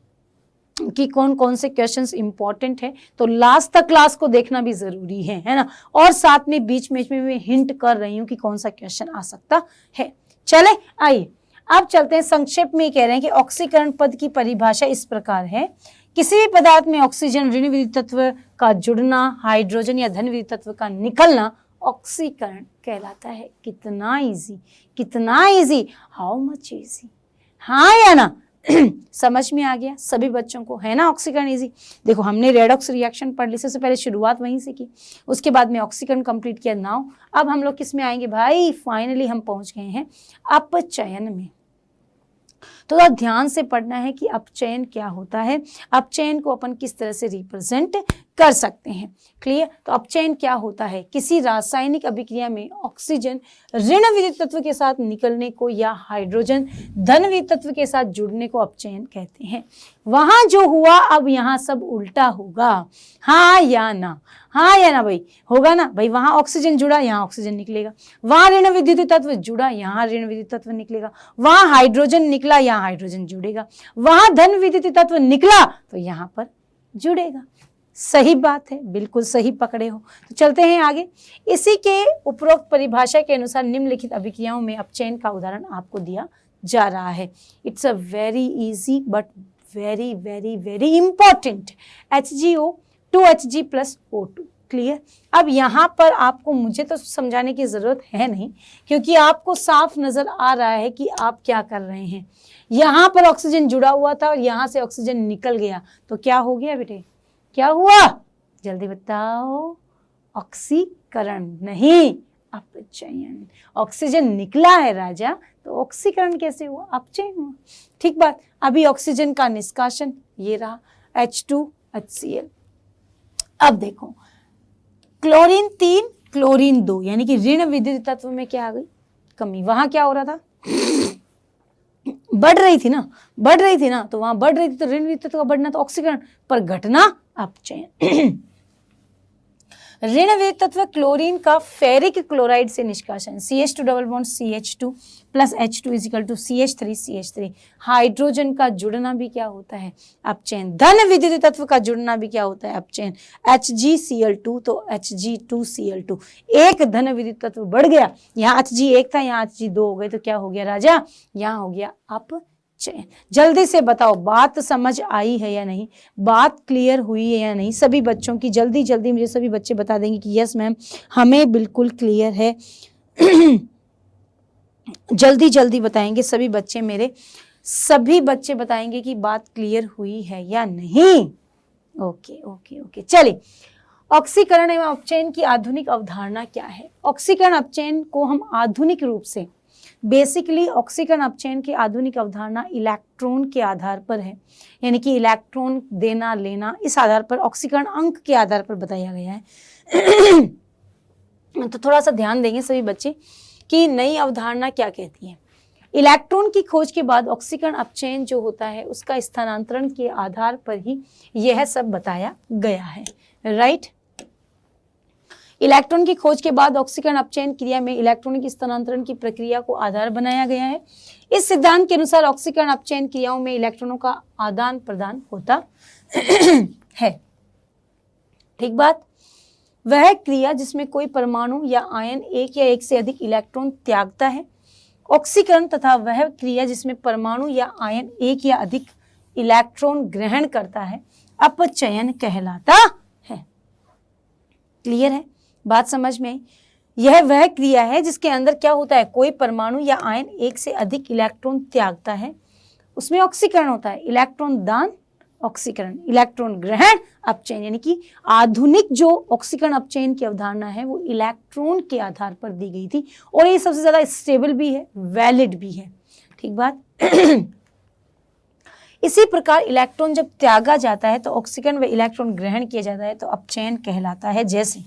कि कौन कौन से क्वेश्चंस इंपॉर्टेंट है, तो लास्ट तक क्लास को देखना भी जरूरी है ना। और साथ में बीच में मैं हिंट कर रही हूँ कि कौन सा क्वेश्चन आ सकता है। चले आइए अब चलते हैं, संक्षेप में कह रहे हैं कि ऑक्सीकरण पद की परिभाषा इस प्रकार है। किसी भी पदार्थ में ऑक्सीजन ऋण विद्युत तत्व का जुड़ना, हाइड्रोजन या धन विद्युत तत्व का निकलना ऑक्सीकरण कहलाता है। कितना इजी, कितना इजी, हाउ मच इजी, हाँ या ना? समझ में आ गया सभी बच्चों को, है ना? ऑक्सीकरण इजी। देखो हमने रेडॉक्स रिएक्शन पढ़ ली, सबसे पहले शुरुआत वहीं से की, उसके बाद में ऑक्सीकरण कंप्लीट किया। नाउ अब हम लोग किस में आएंगे भाई? फाइनली हम पहुंच गए हैं अपचयन में। तो ध्यान से पढ़ना है कि अपचयन क्या होता है, अपचयन को अपन किस तरह से रिप्रेजेंट कर सकते हैं। क्लियर? तो अपचयन क्या होता है? किसी रासायनिक अभिक्रिया में ऑक्सीजन ऋण विद्युत तत्व के साथ निकलने को या हाइड्रोजन धन विद्युत तत्व के साथ जुड़ने को अपचयन कहते हैं। वहां जो हुआ अब यहाँ सब उल्टा होगा, हाँ या ना? हाँ या ना भाई? होगा ना भाई? वहां ऑक्सीजन जुड़ा, यहाँ ऑक्सीजन निकलेगा। वहां ऋण विद्युत तत्व जुड़ा, यहाँ ऋण विद्युत तत्व निकलेगा। वहां हाइड्रोजन निकला, यहाँ हाइड्रोजन जुड़ेगा। वहां धन विद्युत तत्व निकला तो यहाँ पर जुड़ेगा। सही बात है, बिल्कुल सही पकड़े हो। तो चलते हैं आगे। इसी के उपरोक्त परिभाषा के अनुसार निम्नलिखित अभिक्रियाओं में अपचयन का उदाहरण आपको दिया जा रहा है। It's a very easy but very very very important. HgO 2Hg + O2। Clear? अब यहाँ पर आपको मुझे तो समझाने की जरूरत है नहीं, क्योंकि आपको साफ नजर आ रहा है कि आप क्या कर रहे हैं। यहाँ पर ऑक्सीजन जुड़ा हुआ था और यहाँ से ऑक्सीजन निकल गया, तो क्या हो गया बेटे? क्या हुआ? जल्दी बताओ। ऑक्सीकरण नहीं, अपचयन। ऑक्सीजन निकला है राजा, तो ऑक्सीकरण कैसे हुआ? अपचयन हुआ। ठीक बात। अभी ऑक्सीजन का निष्कासन ये रहा H2HCl। अब देखो क्लोरीन 3 क्लोरीन 2, यानी कि ऋण विद्युत तत्व में क्या आ गई? कमी। वहां क्या हो रहा था? बढ़ रही थी ना, बढ़ रही थी ना, तो वहां बढ़ रही थी तो ऋण विद्युत तत्व का बढ़ना तो ऑक्सीकरण, पर घटना अपचयन। ऋण विद्युत तत्व क्लोरीन का फेरिक क्लोराइड से निष्कासन CH2 double bond CH2 + H2 = CH3 CH3। Hydrogen का जुड़ना भी क्या होता है? अपचयन। धन विद्युत तत्व का जुड़ना भी क्या होता है? अपचयन। HgCl2 तो Hg2Cl2, एक धन विद्युत तत्व बढ़ गया, यहाँ Hg 1 था, यहाँ Hg 2 हो गए, तो क्या हो गया राजा? यहाँ हो गया अपचयन। जल्दी से बताओ बात समझ आई है या नहीं, बात क्लियर हुई है या नहीं सभी बच्चों की? जल्दी जल्दी मुझे सभी बच्चे बता देंगे कि यस मैम हमें बिल्कुल क्लियर है। जल्दी जल्दी बताएंगे सभी बच्चे मेरे, सभी बच्चे बताएंगे कि बात क्लियर हुई है या नहीं। ओके ओके ओके चलिए। ऑक्सीकरण एवं अपचयन की आधुनिक अवधारणा क्या है? ऑक्सीकरण अपचयन को हम आधुनिक रूप से, बेसिकली ऑक्सीकरण अपचयन की आधुनिक अवधारणा इलेक्ट्रॉन के आधार पर है, यानी कि इलेक्ट्रॉन देना लेना, इस आधार पर ऑक्सीकरण अंक के आधार पर बताया गया है। तो थोड़ा सा ध्यान देंगे सभी बच्चे कि नई अवधारणा क्या कहती है। इलेक्ट्रॉन की खोज के बाद ऑक्सीकरण अपचयन जो होता है उसका स्थानांतरण के आधार पर ही यह सब बताया गया है। राइट? इलेक्ट्रॉन की खोज के बाद ऑक्सीकरण अपचयन क्रिया में इलेक्ट्रॉनिक स्थानांतरण की प्रक्रिया को आधार बनाया गया है। इस सिद्धांत के अनुसार ऑक्सीकरण अपचयन क्रियाओं में इलेक्ट्रॉनों का आदान प्रदान होता है। ठीक बात। वह क्रिया जिसमें कोई परमाणु या आयन एक या एक से अधिक इलेक्ट्रॉन त्यागता है। ऑक्सीकरण तथा वह क्रिया जिसमें परमाणु या आयन एक या अधिक इलेक्ट्रॉन ग्रहण करता है अपचयन कहलाता है। क्लियर है, बात समझ में आई। यह वह क्रिया है जिसके अंदर क्या होता है, कोई परमाणु या आयन एक से अधिक इलेक्ट्रॉन त्यागता है, उसमें ऑक्सीकरण होता है। इलेक्ट्रॉन दान ऑक्सीकरण, इलेक्ट्रॉन ग्रहण अपचयन। यानी कि आधुनिक जो ऑक्सीकरण अपचयन की अवधारणा है वो इलेक्ट्रॉन के आधार पर दी गई थी और ये सबसे ज्यादा स्टेबल भी है, वैलिड भी है। ठीक बात। इसी प्रकार इलेक्ट्रॉन जब त्यागा जाता है तो ऑक्सीकरण व इलेक्ट्रॉन ग्रहण किया जाता है तो अपचयन कहलाता है। जैसे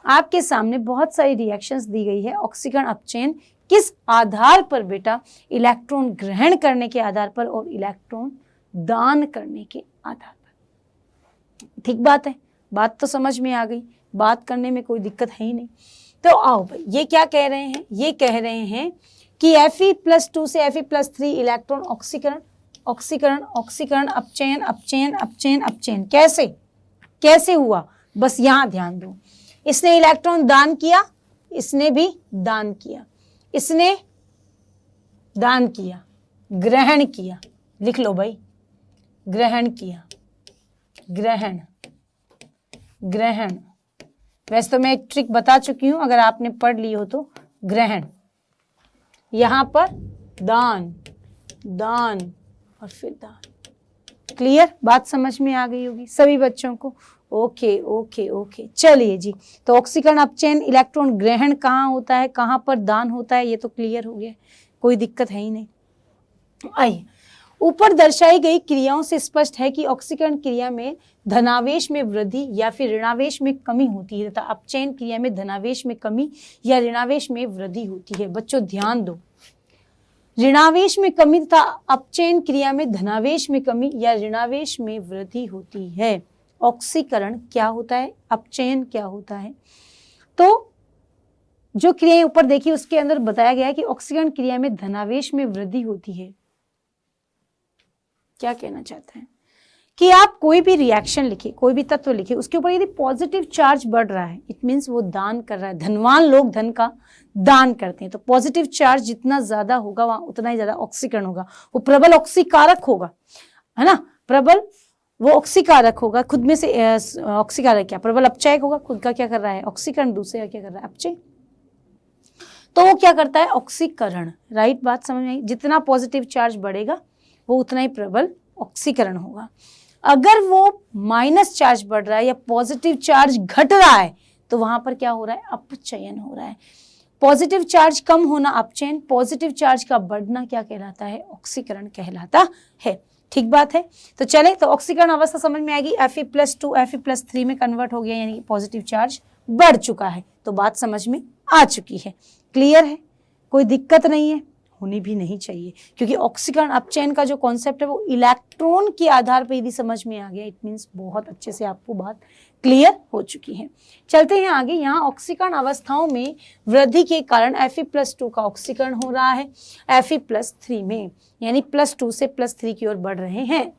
आपके सामने बहुत सारी रिएक्शंस दी गई है। ऑक्सीकरण अपचयन किस आधार पर बेटा, इलेक्ट्रॉन ग्रहण करने के आधार पर और इलेक्ट्रॉन दान करने के आधार पर। ठीक बात है, बात तो समझ में आ गई, बात करने में कोई दिक्कत है ही नहीं। तो आओ भाई, ये क्या कह रहे हैं, ये कह रहे हैं कि Fe+2 से Fe+3 इलेक्ट्रॉन ऑक्सीकरण ऑक्सीकरण ऑक्सीकरण अपचयन अपचयन अपचयन अपचयन कैसे कैसे हुआ, बस यहां ध्यान दो। इसने इलेक्ट्रॉन दान किया, इसने भी दान किया, इसने दान किया, ग्रहण किया, लिख लो भाई, ग्रहण किया, ग्रहण ग्रहण। वैसे तो मैं एक ट्रिक बता चुकी हूं, अगर आपने पढ़ ली हो तो। ग्रहण, यहां पर दान, दान और फिर दान। क्लियर, बात समझ में आ गई होगी सभी बच्चों को। ओके ओके ओके, चलिए जी। तो ऑक्सीकरण अपचयन, इलेक्ट्रॉन ग्रहण कहाँ होता है, कहाँ पर दान होता है, ये तो क्लियर हो गया, कोई दिक्कत है ही नहीं। आइए, ऊपर दर्शाई गई क्रियाओं से स्पष्ट है कि ऑक्सीकरण क्रिया में धनावेश में वृद्धि या फिर ऋणावेश में कमी होती है तथा अपचयन क्रिया में धनावेश में कमी या ऋणावेश में वृद्धि होती है। बच्चों ध्यान दो, ऋणावेश में कमी तथा अपचयन क्रिया में धनावेश में कमी या ऋणावेश में वृद्धि होती है। ऑक्सीकरण क्या होता है, अपचयन क्या होता है। तो जो क्रियाएं ऊपर देखी उसके अंदर बताया गया है कि ऑक्सीकरण क्रिया में धनावेश में वृद्धि होती है। क्या कहना चाहते हैं कि आप कोई भी रिएक्शन लिखे, कोई भी तत्व लिखे, उसके ऊपर यदि पॉजिटिव चार्ज बढ़ रहा है, इट मीन्स वो दान कर रहा है। धनवान लोग धन का दान करते हैं, तो पॉजिटिव चार्ज जितना ज्यादा होगा वहां उतना ही ज्यादा ऑक्सीकरण होगा। वो प्रबल ऑक्सीकारक होगा, है ना, प्रबल वो ऑक्सीकारक होगा, खुद में से ऑक्सीकारक क्या, प्रबल अपचयक होगा, खुद का क्या कर रहा है ऑक्सीकरण, दूसरे का क्या कर रहा है अपचय। तो वो क्या करता है ऑक्सीकरण। राइट, बात समझ में आई। जितना पॉजिटिव चार्ज बढ़ेगा वो उतना ही प्रबल ऑक्सीकरण होगा। अगर वो माइनस चार्ज बढ़ रहा है या पॉजिटिव चार्ज घट रहा है तो वहां पर क्या हो रहा है, अपचयन हो रहा है। पॉजिटिव चार्ज कम होना अपचयन, पॉजिटिव चार्ज का बढ़ना क्या कहलाता है, ऑक्सीकरण कहलाता है। ठीक बात है। तो चले, तो ऑक्सीकरण अवस्था समझ में आएगी। Fe+2 Fe+3 में कन्वर्ट हो गया, यानी पॉजिटिव चार्ज बढ़ चुका है। तो बात समझ में आ चुकी है, क्लियर है, कोई दिक्कत नहीं है, होनी भी नहीं चाहिए, क्योंकि ऑक्सीकरण अपचयन का जो कॉन्सेप्ट है वो इलेक्ट्रॉन के आधार पर यदि समझ में आ गया, इट मीन्स बहुत अच्छे से आपको बात क्लियर हो चुकी है। चलते हैं आगे। यहाँ ऑक्सीकरण अवस्थाओं में वृद्धि के कारण Fe+2 का ऑक्सीकरण हो रहा है Fe+3 में, यानी +2 से +3 की ओर बढ़ रहे हैं।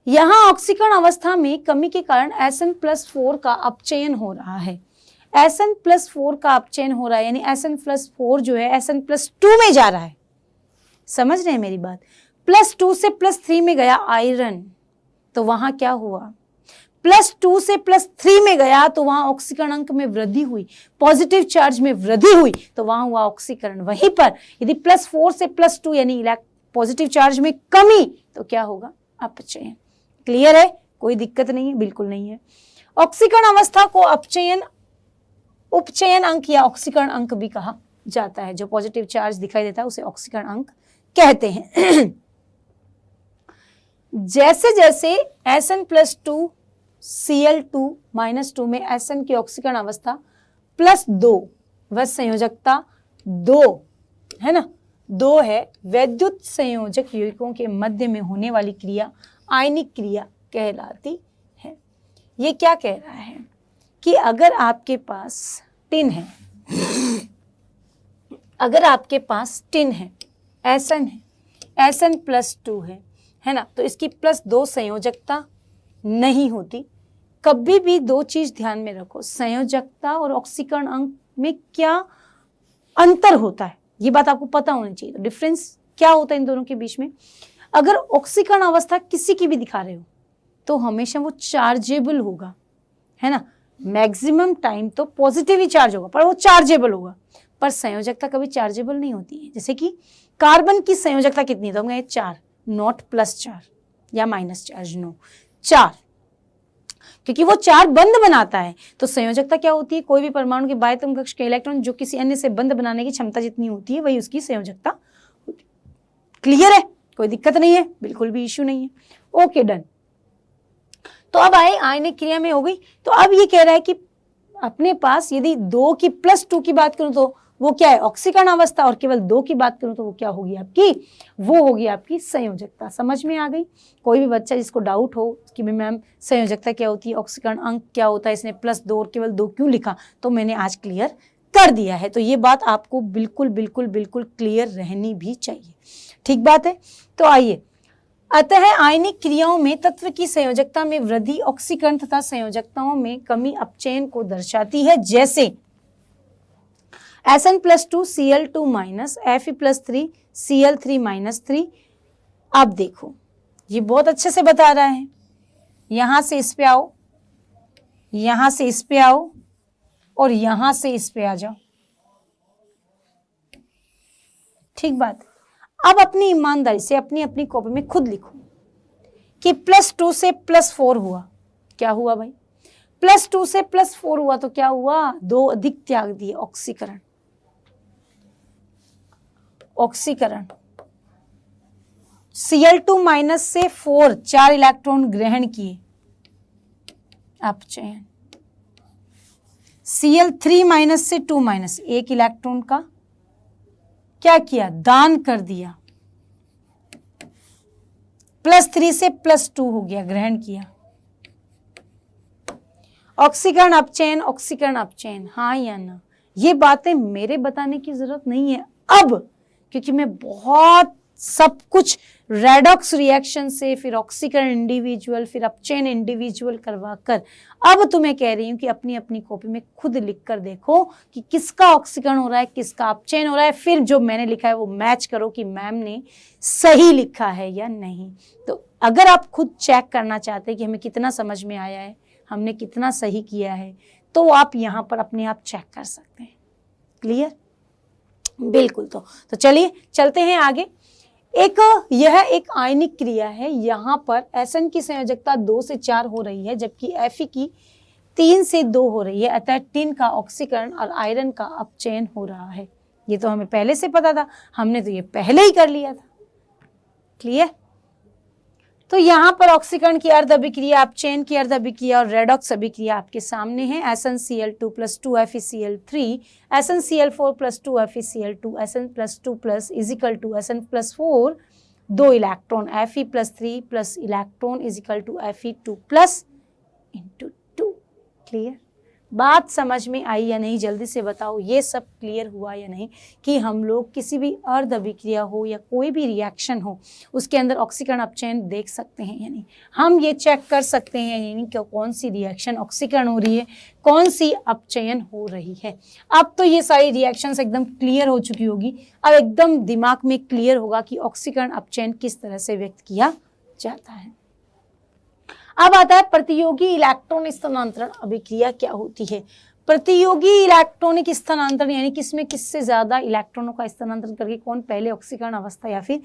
यहाँ ऑक्सीकरण अवस्था में कमी के कारण Sn+4 का अपचयन हो रहा है। Sn+4 का अपचयन हो रहा है, यानी Sn+4 जो है Sn+2 में जा रहा है। समझ रहे हैं मेरी बात। +2 से +3 में गया आयरन, तो वहां क्या हुआ, +2 से +3 में गया तो वहां ऑक्सीकरण अंक में वृद्धि हुई, पॉजिटिव चार्ज में वृद्धि हुई, तो वहां हुआ ऑक्सीकरण। वहीं पर यदि +4 से +2 यानी पॉजिटिव चार्ज में कमी, तो क्या होगा, अपचयन। क्लियर है, कोई दिक्कत नहीं है, बिल्कुल नहीं है। ऑक्सीकरण अवस्था को अपचयन, उपचयन अंक या ऑक्सीकरण अंक भी कहा जाता है। जो पॉजिटिव चार्ज दिखाई देता है उसे ऑक्सीकरण अंक कहते हैं। जैसे जैसे Sn+2 Cl2-2 में Sn की ऑक्सीकरण अवस्था +2 व संयोजकता 2 है ना, 2 है, वैद्युत संयोजक यौगिकों के मध्य में होने वाली क्रिया आयनिक क्रिया कहलाती है। ये क्या कह रहा है, कि अगर आपके पास टिन है, अगर आपके पास टिन है, Sn है, Sn +2 है ना, तो इसकी +2 संयोजकता नहीं होती। कभी भी दो चीज ध्यान में रखो, संयोजकता और ऑक्सीकरण अंक में क्या अंतर होता है, ये बात आपको पता होनी चाहिए। तो डिफरेंस क्या होता है इन दोनों के बीच में? अगर ऑक्सीकरण अवस्था किसी की भी दिखा रहे हो तो हमेशा वो चार्जेबल होगा, है ना। मैक्सिमम टाइम तो पॉजिटिव ही चार्ज होगा, पर वो चार्जेबल होगा। पर संयोजकता कभी चार्जेबल नहीं होती है। जैसे कि कार्बन की संयोजकता कितनी है, तो हम कहेंगे 4, नॉट +4 या -4, नो 4, क्योंकि वो 4 बंध बनाता है। तो संयोजकता क्या होती है? कोई भी परमाणु के बाह्यतम कक्ष के इलेक्ट्रॉन जो किसी अन्य से बंध बनाने की क्षमता जितनी होती है वही उसकी संयोजकता होती है। क्लियर है? कोई दिक्कत नहीं है, बिल्कुल भी इश्यू नहीं है। Okay, done. तो अब आए आयनिक क्रिया में हो गई। तो अब ये कह रहा है कि अपने पास यदि 2 की +2 की बात करूं तो वो क्या है? ऑक्सीकरण अवस्था। और केवल 2 की बात करूं तो वो क्या होगी आपकी? वो होगी आपकी संयोजकता। समझ में आ गई? कोई भी बच्चा जिसको डाउट हो कि मैम संयोजकता क्या होती है, ऑक्सीकरण अंक क्या होता है, इसने +2 और केवल 2 क्यों लिखा, तो मैंने आज क्लियर कर दिया है। तो ये बात आपको बिल्कुल बिल्कुल बिल्कुल क्लियर रहनी भी चाहिए। ठीक बात है। तो आइए, अतः आयनिक क्रियाओं में तत्व की संयोजकता में वृद्धि ऑक्सीकरण तथा संयोजकताओं में कमी अपचयन को दर्शाती है। जैसे Sn +2 Cl2- Fe+3 Cl3-3। अब देखो, ये बहुत अच्छे से बता रहा है। यहां से इस पे आओ, यहां से इस पे आओ और यहां से इस पे आ जाओ। ठीक बात। अब अपनी ईमानदारी से अपनी अपनी कॉपी में खुद लिखो कि +2 से +4 हुआ। क्या हुआ भाई? +2 से +4 हुआ तो क्या हुआ? 2 अधिक त्याग दिए, ऑक्सीकरण। ऑक्सीकरण Cl2- से 4 इलेक्ट्रॉन ग्रहण किए, अपचयन। Cl3- से 2- 1 इलेक्ट्रॉन का क्या किया? दान कर दिया। +3 से +2 हो गया, ग्रहण किया। ऑक्सीकरण अपचयन, ऑक्सीकरण अपचयन, हाँ या ना? ये बातें मेरे बताने की जरूरत नहीं है अब, क्योंकि मैं बहुत सब कुछ रेडॉक्स रिएक्शन से, फिर ऑक्सीकरण इंडिविजुअल, फिर अपचयन इंडिविजुअल करवा कर अब तुम्हें कह रही हूं कि अपनी अपनी कॉपी में खुद लिख कर देखो कि किसका ऑक्सीकरण हो रहा है, किसका अपचयन हो रहा है। फिर जो मैंने लिखा है वो मैच करो कि मैम ने सही लिखा है या नहीं। तो अगर आप खुद चेक करना चाहते हैं कि हमें कितना समझ में आया है, हमने कितना सही किया है, तो आप यहाँ पर अपने आप चेक कर सकते हैं। क्लियर? बिल्कुल। तो चलिए चलते हैं आगे। यह एक आयनिक क्रिया है। यहाँ पर Sn की संयोजकता 2 से 4 हो रही है, जबकि Fe की 3 से 2 हो रही है। अतः टिन का ऑक्सीकरण और आयरन का अपचयन हो रहा है। ये तो हमें पहले से पता था, हमने तो ये पहले ही कर लिया था। क्लियर? तो यहाँ पर ऑक्सीकरण की अर्ध अभिक्रिया, अपचयन की अर्ध अभिक्रिया और रेडॉक्स अभिक्रिया आपके सामने है। SnCl2+2 FeCl3, SnCl4+2 FeCl2, Sn+2+ = Sn+4, 2 electron, Fe+3+ electron = Fe2+ × 2। Clear? बात समझ में आई या नहीं? जल्दी से बताओ, ये सब क्लियर हुआ या नहीं कि हम लोग किसी भी अर्ध अभिक्रिया हो या कोई भी रिएक्शन हो उसके अंदर ऑक्सीकरण अपचयन देख सकते हैं या नहीं? हम ये चेक कर सकते हैं यानी कि कौन सी रिएक्शन ऑक्सीकरण हो रही है, कौन सी अपचयन हो रही है। अब तो ये सारी रिएक्शंस एकदम क्लियर हो चुकी होगी। अब एकदम दिमाग में क्लियर होगा कि ऑक्सीकरण अपचयन किस तरह से व्यक्त किया जाता है। अब आता है प्रतियोगी इलेक्ट्रॉन स्थानांतरण अभिक्रिया क्या होती है। प्रतियोगी इलेक्ट्रॉनिक स्थानांतरण यानी किसमें किससे ज्यादा इलेक्ट्रॉनों का स्थानांतरण करके कौन पहले ऑक्सीकरण अवस्था या फिर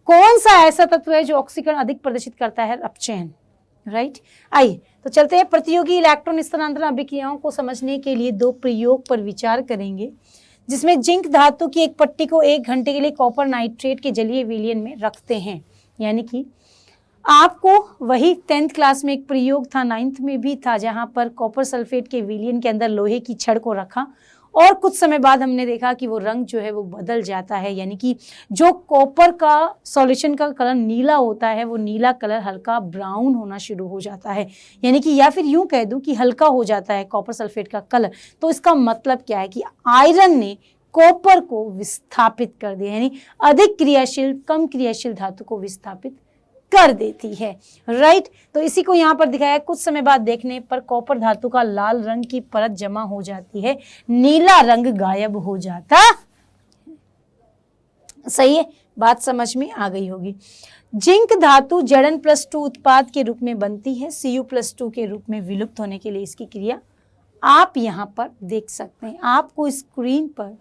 कौन सा ऐसा तत्व है जो ऑक्सीकरण अधिक प्रदर्शित करता है, अपचयन। राइट? आइए तो चलते हैं प्रतियोगी इलेक्ट्रॉन स्थानांतरण अभिक्रियाओं को समझने के लिए 2 प्रयोग पर विचार करेंगे, जिसमें जिंक धातु की एक पट्टी को 1 घंटे के लिए कॉपर नाइट्रेट के जलीय विलयन में रखते हैं। यानी कि आपको वही 10th क्लास में एक प्रयोग था, 9th में भी था, जहां पर कॉपर सल्फेट के विलयन के अंदर लोहे की छड़ को रखा और कुछ समय बाद हमने देखा कि वो रंग जो है वो बदल जाता है, यानी कि जो कॉपर का सॉल्यूशन का कलर नीला होता है वो नीला कलर हल्का ब्राउन होना शुरू हो जाता है, यानी कि या फिर यूं कह दूं कि हल्का हो जाता है कॉपर सल्फेट का कलर। तो इसका मतलब क्या है कि आयरन ने कॉपर को विस्थापित कर दिया, यानी अधिक क्रियाशील कम क्रियाशील धातु को विस्थापित कर देती है। राइट, तो इसी को यहाँ पर दिखाया है। कुछ समय बाद देखने पर कॉपर धातु का लाल रंग की परत जमा हो जाती है, नीला रंग गायब हो जाता। सही है, बात समझ में आ गई होगी। जिंक धातु Zn+2 उत्पाद के रूप में बनती है, Cu+2 के रूप में विलुप्त होने के लिए इसकी क्रिया आप यहाँ पर देख सकते हैं। आपको स्क्रीन पर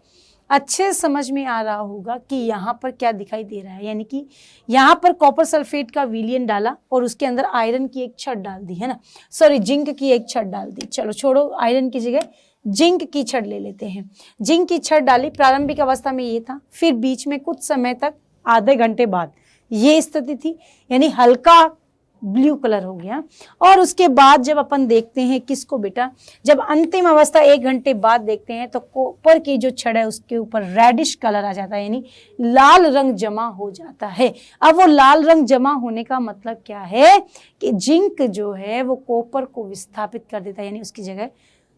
अच्छे से समझ में आ रहा होगा कि यहाँ पर क्या दिखाई दे रहा है, यानी कि यहाँ पर कॉपर सल्फेट का विलयन डाला और उसके अंदर आयरन की एक छड़ डाल दी है ना, सॉरी जिंक की एक छड़ डाल दी। चलो छोड़ो, आयरन की जगह जिंक की छड़ ले लेते हैं। जिंक की छड़ डाली, प्रारंभिक अवस्था में ये था, फिर बीच में कुछ समय तक आधे घंटे बाद ये स्थिति थी, यानी हल्का ब्लू कलर हो गया। और उसके बाद जब अपन देखते हैं किसको बेटा, जब अंतिम अवस्था 1 घंटे बाद देखते हैं तो कॉपर की जो छड़ है उसके ऊपर रेडिश कलर आ जाता है, यानी लाल रंग जमा हो जाता है। अब वो लाल रंग जमा होने का मतलब क्या है कि जिंक जो है वो कॉपर को विस्थापित कर देता है, यानी उसकी जगह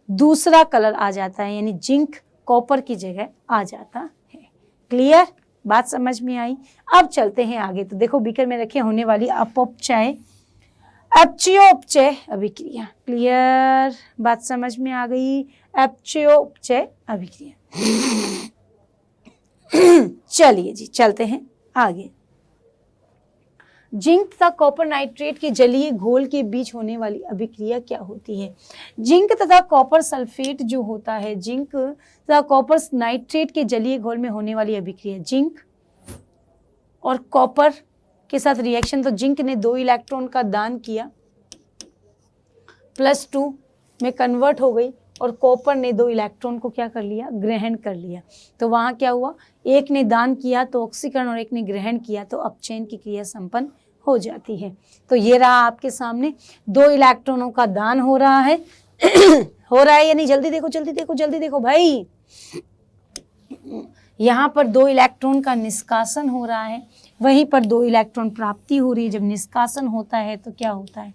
दूसरा कलर आ जाता है, यानी जिंक कॉपर की जगह आ जाता है। क्लियर, बात समझ में आई। अब चलते हैं आगे। तो देखो बीकर में रखे होने वाली अपचय अपचयोपचय अभिक्रिया। क्लियर, बात समझ में आ गई। अपचयोपचय अभिक्रिया। चलिए जी चलते हैं आगे। जिंक तथा कॉपर नाइट्रेट के जलीय घोल के बीच होने वाली अभिक्रिया क्या होती है? जिंक तथा कॉपर सल्फेट जो होता है, जिंक तथा कॉपर नाइट्रेट के जलीय घोल में होने वाली अभिक्रिया, जिंक और कॉपर के साथ रिएक्शन। तो जिंक ने 2 इलेक्ट्रॉन का दान किया, +2 में कन्वर्ट हो गई, और कॉपर ने 2 इलेक्ट्रॉन को क्या कर लिया, ग्रहण कर लिया। तो वहां क्या हुआ, एक ने दान किया तो ऑक्सीकरण और एक ने ग्रहण किया तो अपचयन की क्रिया संपन्न हो जाती है। तो ये रहा आपके सामने, 2 इलेक्ट्रॉनों का दान हो रहा है हो रहा है या नहीं? जल्दी देखो जल्दी देखो जल्दी देखो भाई। यहाँ पर 2 इलेक्ट्रॉन का निष्कासन हो रहा है, वहीं पर 2 इलेक्ट्रॉन प्राप्ति हो रही है। जब निष्कासन होता है तो क्या होता है,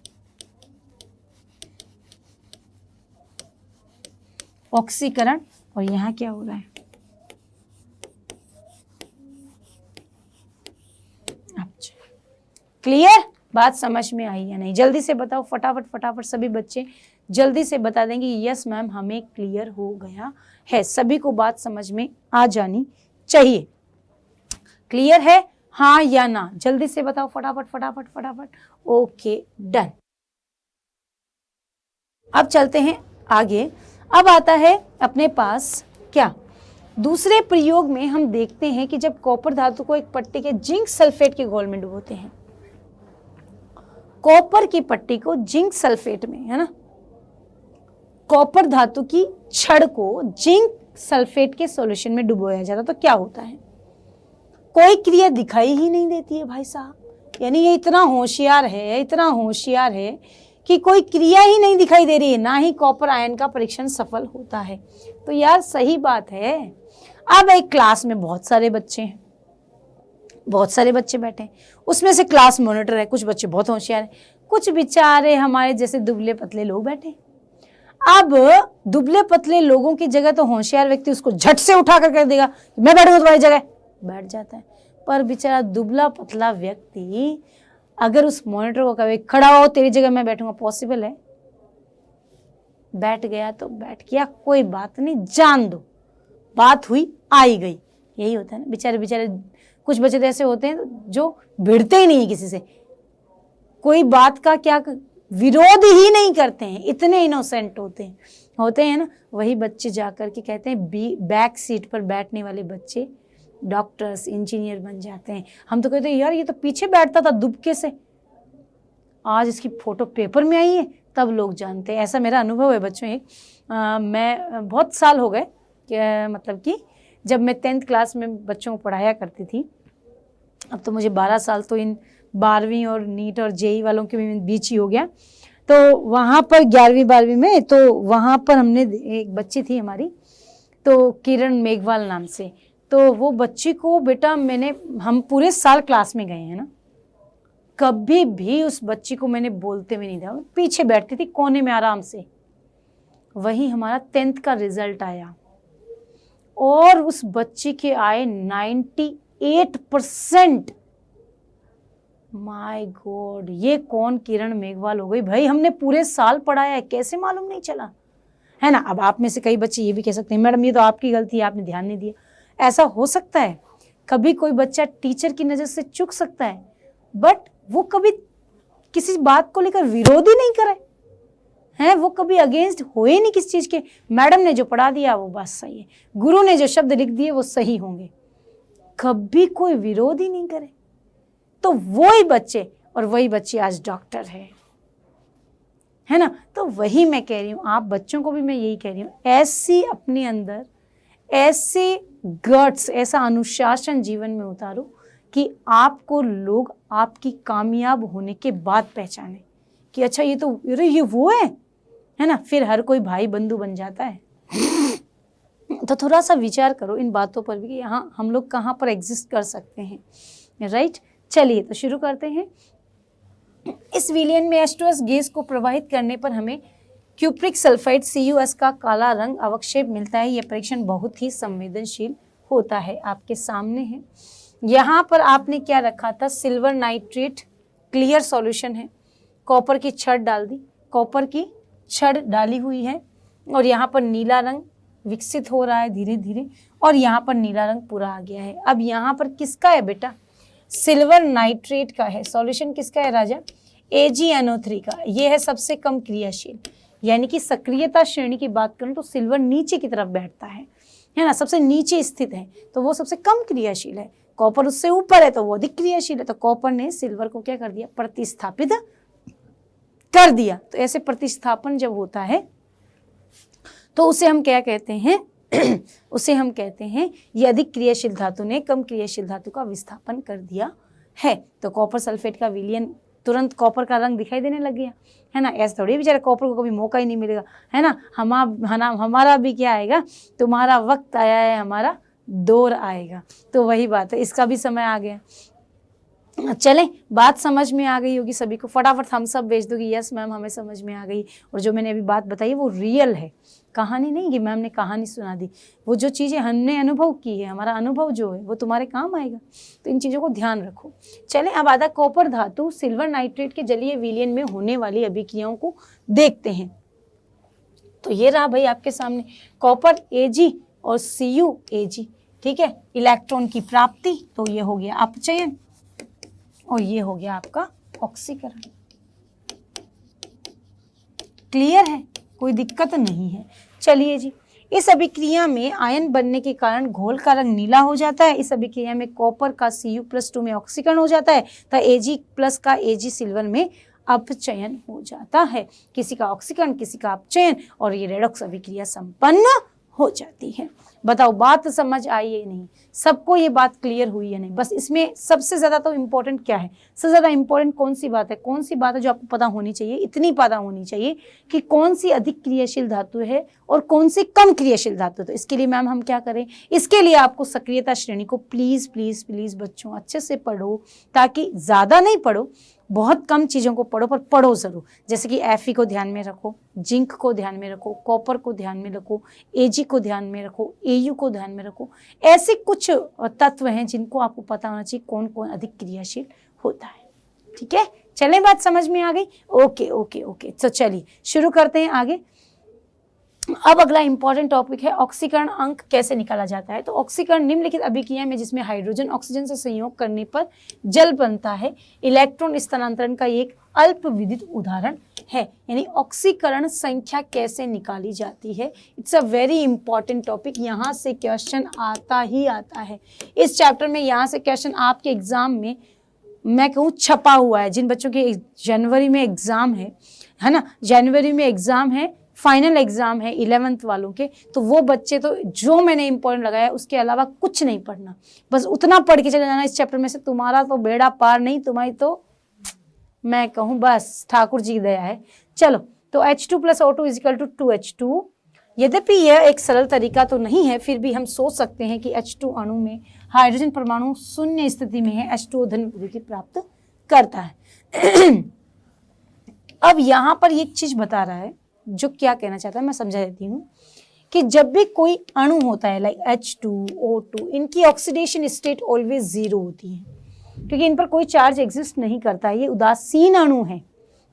ऑक्सीकरण, और यहाँ क्या हो रहा है, अपचय। क्लियर, बात समझ में आई या नहीं? जल्दी से बताओ, फटाफट फटाफट सभी बच्चे जल्दी से बता देंगे यस मैम हमें क्लियर हो गया है। सभी को बात समझ में आ जानी चाहिए। क्लियर है, हाँ या ना? जल्दी से बताओ, फटाफट फटाफट फटाफट। Okay done. अब चलते हैं आगे। अब आता है अपने पास क्या, दूसरे प्रयोग में हम देखते हैं कि जब कॉपर धातु को एक पट्टी के जिंक सल्फेट के घोल में डुबोते हैं, कॉपर की पट्टी को जिंक सल्फेट में, है ना, कॉपर धातु की छड़ को जिंक सल्फेट के सॉल्यूशन में डुबोया जाता, तो क्या होता है, कोई क्रिया दिखाई ही नहीं देती है भाई साहब। यानी ये इतना होशियार है, इतना होशियार है कि कोई क्रिया ही नहीं दिखाई दे रही है, ना ही कॉपर आयन का परीक्षण सफल होता है। तो यार सही बात है। अब एक क्लास में बहुत सारे बच्चे हैं, बहुत सारे बच्चे बैठे हैं, उसमें से क्लास मॉनिटर है, कुछ बच्चे बहुत होशियार हैं, कुछ बेचारे हमारे जैसे दुबले पतले लोग बैठे। अब दुबले पतले लोगों की जगह तो होशियार व्यक्ति उसको झट से उठा कर देगा, मैं बैठूंगा तुम्हारी जगह, बैठ जाता है। पर बेचारा दुबला पतला व्यक्ति अगर उस मॉनिटर को कहे खड़ा हो तेरी जगह मैं बैठूंगा, पॉसिबल है? बैठ गया तो बैठ गया, कोई बात नहीं, जान दो, बात हुई आई गई। यही होता है ना। बेचारे बेचारे कुछ बच्चे ऐसे होते हैं जो भिड़ते ही नहीं किसी से, कोई बात का क्या विरोध ही नहीं करते हैं, इतने इनोसेंट होते हैं ना। वही बच्चे जाकर के कहते हैं बैक सीट पर बैठने वाले बच्चे डॉक्टर्स इंजीनियर बन जाते हैं। हम तो कहते हैं यार ये तो पीछे बैठता था दुबके से, आज इसकी फोटो पेपर में आई है तब लोग जानते हैं। ऐसा मेरा अनुभव है बच्चों। एक मैं बहुत साल हो गए मतलब कि जब मैं 10th क्लास में बच्चों को पढ़ाया करती थी, अब तो मुझे 12 साल तो इन 12वीं और नीट और जेई वालों के बीच ही हो गया। तो वहाँ पर 11वीं 12वीं में, तो वहाँ पर हमने एक बच्ची थी हमारी, तो किरण मेघवाल नाम से। तो वो बच्ची को बेटा हम पूरे साल क्लास में गए हैं ना, कभी भी उस बच्ची को मैंने बोलते हुए नहीं देखा, पीछे बैठती थी कोने में आराम से। वही हमारा 10th का रिजल्ट आया और उस बच्ची के आए 98%। माय गॉड, ये कौन किरण मेघवाल हो गई भाई, हमने पूरे साल पढ़ाया है, कैसे मालूम नहीं चला, है ना। अब आप में से कई बच्चे ये भी कह सकते हैं मैडम ये तो आपकी गलती है, आपने ध्यान नहीं दिया। ऐसा हो सकता है, कभी कोई बच्चा टीचर की नज़र से चूक सकता है, बट वो कभी किसी बात को लेकर विरोध ही नहीं करे हैं, वो कभी अगेंस्ट हुए नहीं किस चीज़ के। मैडम ने जो पढ़ा दिया वो बात सही है, गुरु ने जो शब्द लिख दिए वो सही होंगे, कभी कोई विरोध ही नहीं करे। तो वही बच्चे और वही बच्ची आज डॉक्टर है ना। तो वही मैं कह रही हूँ, आप बच्चों को भी मैं यही कह रही हूँ, ऐसी अपने अंदर ऐसे गट्स, ऐसा अनुशासन जीवन में उतारो कि आपको लोग आपकी कामयाब होने के बाद पहचाने कि अच्छा ये तो ये वो है ना। फिर हर कोई भाई बंधु बन जाता है। तो थोड़ा सा विचार करो इन बातों पर भी कि यहाँ हम लोग कहाँ पर एग्जिस्ट कर सकते हैं, राइट। चलिए तो शुरू करते हैं। इस विलयन में H2S गैस को प्रवाहित करने पर हमें क्यूप्रिक सल्फाइड CuS का काला रंग अवक्षेप मिलता है। यह परीक्षण बहुत ही संवेदनशील होता है, आपके सामने है। यहाँ पर आपने क्या रखा था, सिल्वर नाइट्रेट क्लियर सॉल्यूशन है, कॉपर की छड़ डाल दी, कॉपर की छड़ डाली हुई है और यहाँ पर नीला रंग विकसित हो रहा है धीरे धीरे और यहाँ पर नीला रंग पूरा आ गया है। अब यहाँ पर किसका है बेटा, सिल्वर नाइट्रेट का है। सॉल्यूशन किसका है राजा, AgNO3 का। ये है सबसे कम क्रियाशील, यानी कि सक्रियता श्रेणी की बात करूं तो सिल्वर नीचे की तरफ बैठता है ना, सबसे नीचे स्थित है, तो वो सबसे कम क्रियाशील है। कॉपर उससे ऊपर है तो वो अधिक क्रियाशील है। तो कॉपर ने सिल्वर को क्या कर दिया, प्रतिस्थापित कर दिया। तो ऐसे प्रतिस्थापन जब होता है तो उसे हम क्या कहते हैं उसे हम कहते हैं ये अधिक क्रियाशील धातु ने कम क्रियाशील धातु का विस्थापन कर दिया है। तो कॉपर सल्फेट का विलयन, तुरंत कॉपर का रंग दिखाई देने लग गया, है ना। ऐसे थोड़ी बेचारे कॉपर को कभी मौका ही नहीं मिलेगा, है ना। हमारा भी क्या आएगा, तुम्हारा वक्त आया है, हमारा दौर आएगा। तो वही बात है, इसका भी समय आ गया। चलें, बात समझ में आ गई होगी सभी को। फटाफट हम सब भेज दो कि यस मैम हमें समझ में आ गई। और जो मैंने अभी बात बताई वो रियल है, कहानी नहीं कि मैम ने कहानी सुना दी। वो जो चीज़ें हमने अनुभव की है, हमारा अनुभव जो है वो तुम्हारे काम आएगा। तो इन चीज़ों को ध्यान रखो। चलें, अब आधा कॉपर धातु सिल्वर नाइट्रेट के जलीय विलयन में होने वाली अभिक्रियाओं को देखते हैं। तो ये रहा भाई आपके सामने कॉपर Ag और CuAg, ठीक है। इलेक्ट्रॉन की प्राप्ति, तो ये हो गया अपचयन और ये हो गया आपका ऑक्सीकरण। क्लियर है, कोई दिक्कत नहीं है। चलिए जी, इस अभिक्रिया में आयन बनने के कारण घोल का रंग नीला हो जाता है। इस अभिक्रिया में कॉपर का Cu+2 में ऑक्सीकरण हो जाता है, तो Ag+ का Ag सिल्वर में अपचयन हो जाता है। किसी का ऑक्सीकरण, किसी का अपचयन, और ये रेडॉक्स अभिक्रिया संपन्न हो जाती है। बताओ बात समझ आई है नहीं, सबको ये बात क्लियर हुई है नहीं। बस इसमें सबसे ज्यादा तो इम्पोर्टेंट क्या है, सबसे ज्यादा इम्पोर्टेंट कौन सी बात है, कौन सी बात है जो आपको पता होनी चाहिए, इतनी पता होनी चाहिए कि कौन सी अधिक क्रियाशील धातु है और कौन सी कम क्रियाशील धातु है। तो इसके लिए मैम हम क्या करें, इसके लिए आपको सक्रियता श्रेणी को प्लीज प्लीज प्लीज बच्चों अच्छे से पढ़ो, ताकि ज्यादा नहीं पढ़ो, बहुत कम चीज़ों को पढ़ो, पर पढ़ो ज़रूर। जैसे कि Fe को ध्यान में रखो, जिंक को ध्यान में रखो, कॉपर को ध्यान में रखो, Ag को ध्यान में रखो, Au को ध्यान में रखो। ऐसे कुछ तत्व हैं जिनको आपको पता होना चाहिए कौन कौन अधिक क्रियाशील होता है। ठीक है, चलें, बात समझ में आ गई। ओके ओके ओके, तो चलिए शुरू करते हैं आगे। अब अगला इंपॉर्टेंट टॉपिक है ऑक्सीकरण अंक कैसे निकाला जाता है। तो ऑक्सीकरण निम्नलिखित अभिक्रिया में जिसमें हाइड्रोजन ऑक्सीजन से संयोग करने पर जल बनता है, इलेक्ट्रॉन स्थानांतरण का एक अल्पविदित उदाहरण है। यानी ऑक्सीकरण संख्या कैसे निकाली जाती है, it's a very important topic. यहाँ से क्वेश्चन आता ही आता है इस चैप्टर में। यहाँ से क्वेश्चन आपके एग्जाम में मैं कहूँ छपा हुआ है। जिन बच्चों के जनवरी में एग्जाम है ना, जनवरी में एग्जाम है, फाइनल एग्जाम है 11th वालों के, तो वो बच्चे तो जो मैंने इंपॉर्टेंट लगाया उसके अलावा कुछ नहीं पढ़ना, बस उतना पढ़ के चले जाना इस चैप्टर में से। तुम्हारा तो बेड़ा पार नहीं, तुम्हारी तो मैं कहूँ बस ठाकुर जी की दया है। चलो, तो H2 + O2 = 2H2, यद्यपि यह एक सरल तरीका तो नहीं है, फिर भी हम सोच सकते हैं कि H2 अणु में हाइड्रोजन परमाणु शून्य स्थिति में है, H2O धन विद्युत प्राप्त करता है। अब यहां पर एक चीज बता रहा है, जो क्या कहना चाहता है मैं समझा देती हूँ, कि जब भी कोई अणु होता है लाइक H2O2, इनकी ऑक्सीडेशन स्टेट ऑलवेज 0 होती है, क्योंकि इन पर कोई चार्ज एग्जिस्ट नहीं करता है, ये उदासीन अणु है।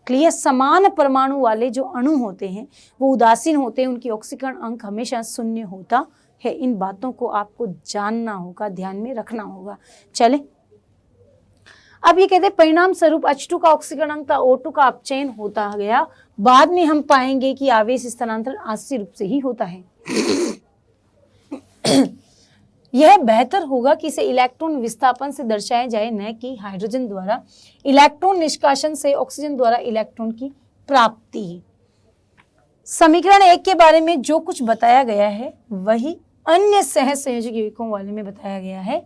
क्लियर? समान परमाणु वाले जो अणु होते हैं वो उदासीन होते हैं, उनकी ऑक्सीकरण अंक हमेशा 0 होता है। इन बातों को आपको जानना होगा, ध्यान में रखना होगा। चले, अब ये कहते हैं परिणाम स्वरूप H2 का ऑक्सीकरण अंक था, O2 का अपचयन होता गया। बाद में हम पाएंगे कि आवेश स्थानांतरण आश्चर्य रूप से ही होता है। यह बेहतर होगा कि इसे इलेक्ट्रॉन विस्थापन से दर्शाया जाए, न कि हाइड्रोजन द्वारा इलेक्ट्रॉन निष्कासन से ऑक्सीजन द्वारा इलेक्ट्रॉन की प्राप्ति। समीकरण 1 के बारे में जो कुछ बताया गया है वही अन्य सहसंयोजक यौगिकों वाले में बताया गया है।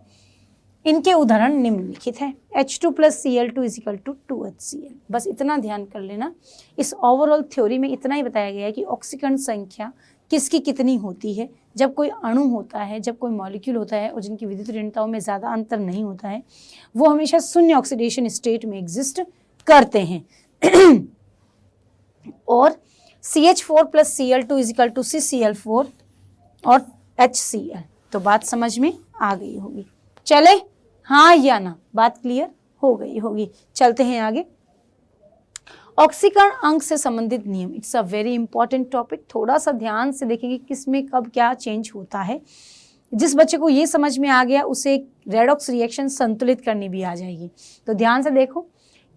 इनके उदाहरण निम्नलिखित है। H2 plus Cl2 is equal to 2HCl। बस इतना ध्यान कर लेना, इस ओवरऑल थ्योरी में इतना ही बताया गया है कि ऑक्सीकरण संख्या किसकी कितनी होती है जब कोई अणु होता है, जब कोई मॉलिक्यूल होता है और जिनकी विद्युत ऋणताओं में ज़्यादा अंतर नहीं होता है, वो हमेशा शून्य ऑक्सीडेशन स्टेट में एग्जिस्ट करते हैं। और CH4 plus Cl2 is equal to CCl4 और HCl। तो बात समझ में आ गई होगी। चले, हाँ या ना, बात क्लियर हो गई होगी। चलते हैं आगे। ऑक्सीकरण अंक से संबंधित नियम, it's a very important topic. थोड़ा सा ध्यान से देखेंगे किसमें कब क्या चेंज होता है। जिस बच्चे को ये समझ में आ गया उसे रेडॉक्स रिएक्शन संतुलित करनी भी आ जाएगी। तो ध्यान से देखो,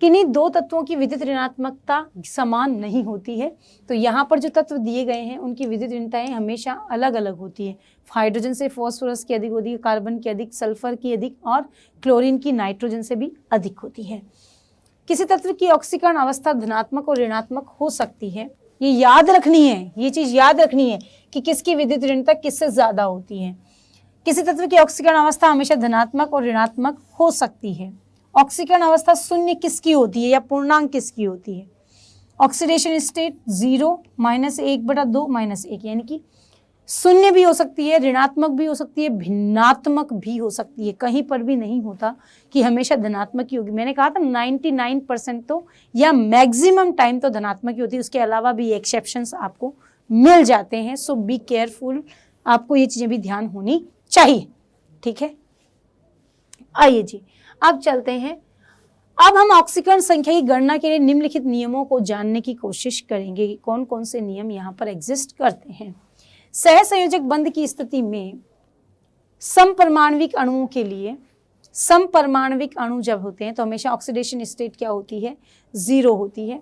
किन्हीं दो तत्वों की विद्युत ऋणात्मकता समान नहीं होती है। तो यहाँ पर जो तत्व दिए गए हैं उनकी विद्युत ऋणताएं हमेशा अलग अलग होती है। हाइड्रोजन से फॉस्फोरस की अधिक होती है, कार्बन की अधिक, सल्फर की अधिक और क्लोरीन की नाइट्रोजन से भी अधिक होती है। किसी तत्व की ऑक्सीकरण अवस्था धनात्मक और ऋणात्मक हो सकती है। ये याद रखनी है, ये चीज याद रखनी है कि किसकी विद्युत ऋणता किससे ज्यादा होती है। किसी तत्व की ऑक्सीकरण अवस्था हमेशा धनात्मक और ऋणात्मक हो सकती है। ऑक्सीकरण अवस्था शून्य किसकी होती है या पूर्णांक किसकी होती है? ऑक्सीडेशन स्टेट 0, -1/2 -1, यानी कि शून्य भी हो सकती है, ऋणात्मक भी हो सकती है, भिन्नात्मक भी हो सकती है। कहीं पर भी नहीं होता कि हमेशा धनात्मक ही होगी। मैंने कहा था 99% तो या मैक्सिमम टाइम तो धनात्मक ही होती है, उसके अलावा भी एक्सेप्शंस आपको मिल जाते हैं। सो बी केयरफुल, आपको ये चीजें भी ध्यान होनी चाहिए। ठीक है, आइए जी अब चलते हैं। अब हम ऑक्सीकरण संख्या की गणना के लिए निम्नलिखित नियमों को जानने की कोशिश करेंगे कि कौन कौन से नियम यहाँ पर एग्जिस्ट करते हैं। सहसंयोजक बंध की स्थिति में समपरमाणविक अणुओं के लिए, समपरमाणविक अणु जब होते हैं तो हमेशा ऑक्सीडेशन स्टेट क्या होती है? 0 होती है।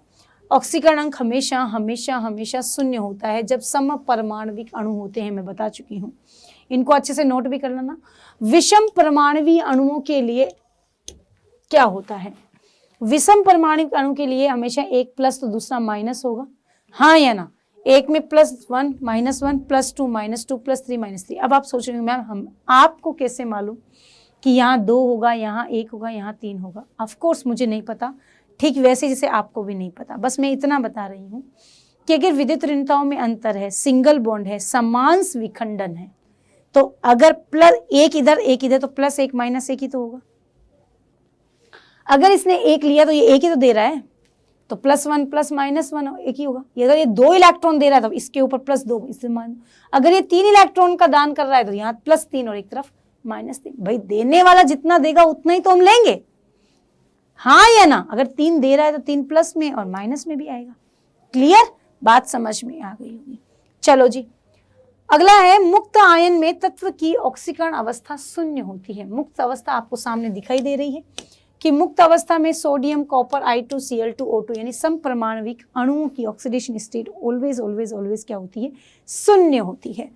ऑक्सीकरण अंक हमेशा हमेशा हमेशा शून्य होता है जब समपरमाणविक अणु होते हैं। मैं बता चुकी हूँ, इनको अच्छे से नोट भी कर लेना। विषम परमाणविक अणुओं के लिए क्या होता है? विषम परमाणविक अणु के लिए हमेशा एक प्लस तो दूसरा माइनस होगा, हाँ या ना? एक में +1 -1 +2 -2 +3 -3। अब आप सोच रहे हो मैम हम आपको कैसे मालूम कि यहाँ 2 होगा, यहाँ 1 होगा, यहाँ 3 होगा? ऑफ कोर्स मुझे नहीं पता, ठीक वैसे जैसे आपको भी नहीं पता। बस मैं इतना बता रही हूँ कि अगर विद्युत ऋणताओं में अंतर है, सिंगल बॉन्ड है, समान विखंडन है, तो अगर +1 इधर 1 इधर तो +1 -1 ही तो होगा। अगर इसने 1 लिया तो ये 1 ही तो दे रहा है, तो +1 + -1 एक ही होगा। अगर ये 2 इलेक्ट्रॉन दे रहा है तो इसके ऊपर +2 इससे मान। अगर ये 3 इलेक्ट्रॉन का दान कर रहा है तो यहाँ +3 और एक तरफ -3। भाई देने वाला जितना देगा उतना ही तो हम लेंगे, हाँ या ना? अगर 3 दे रहा है तो 3 प्लस में और माइनस में भी आएगा। क्लियर? बात समझ में आ गई होगी। चलो जी, अगला है मुक्त आयन में तत्व की ऑक्सीकरण अवस्था शून्य होती है। मुक्त अवस्था आपको सामने दिखाई दे रही है कि मुक्त अवस्था में सोडियम, कॉपर, I2Cl2O2 यानी समपरमाणविक अणुओं की oxidation state always always always क्या होती है? शून्य होती है।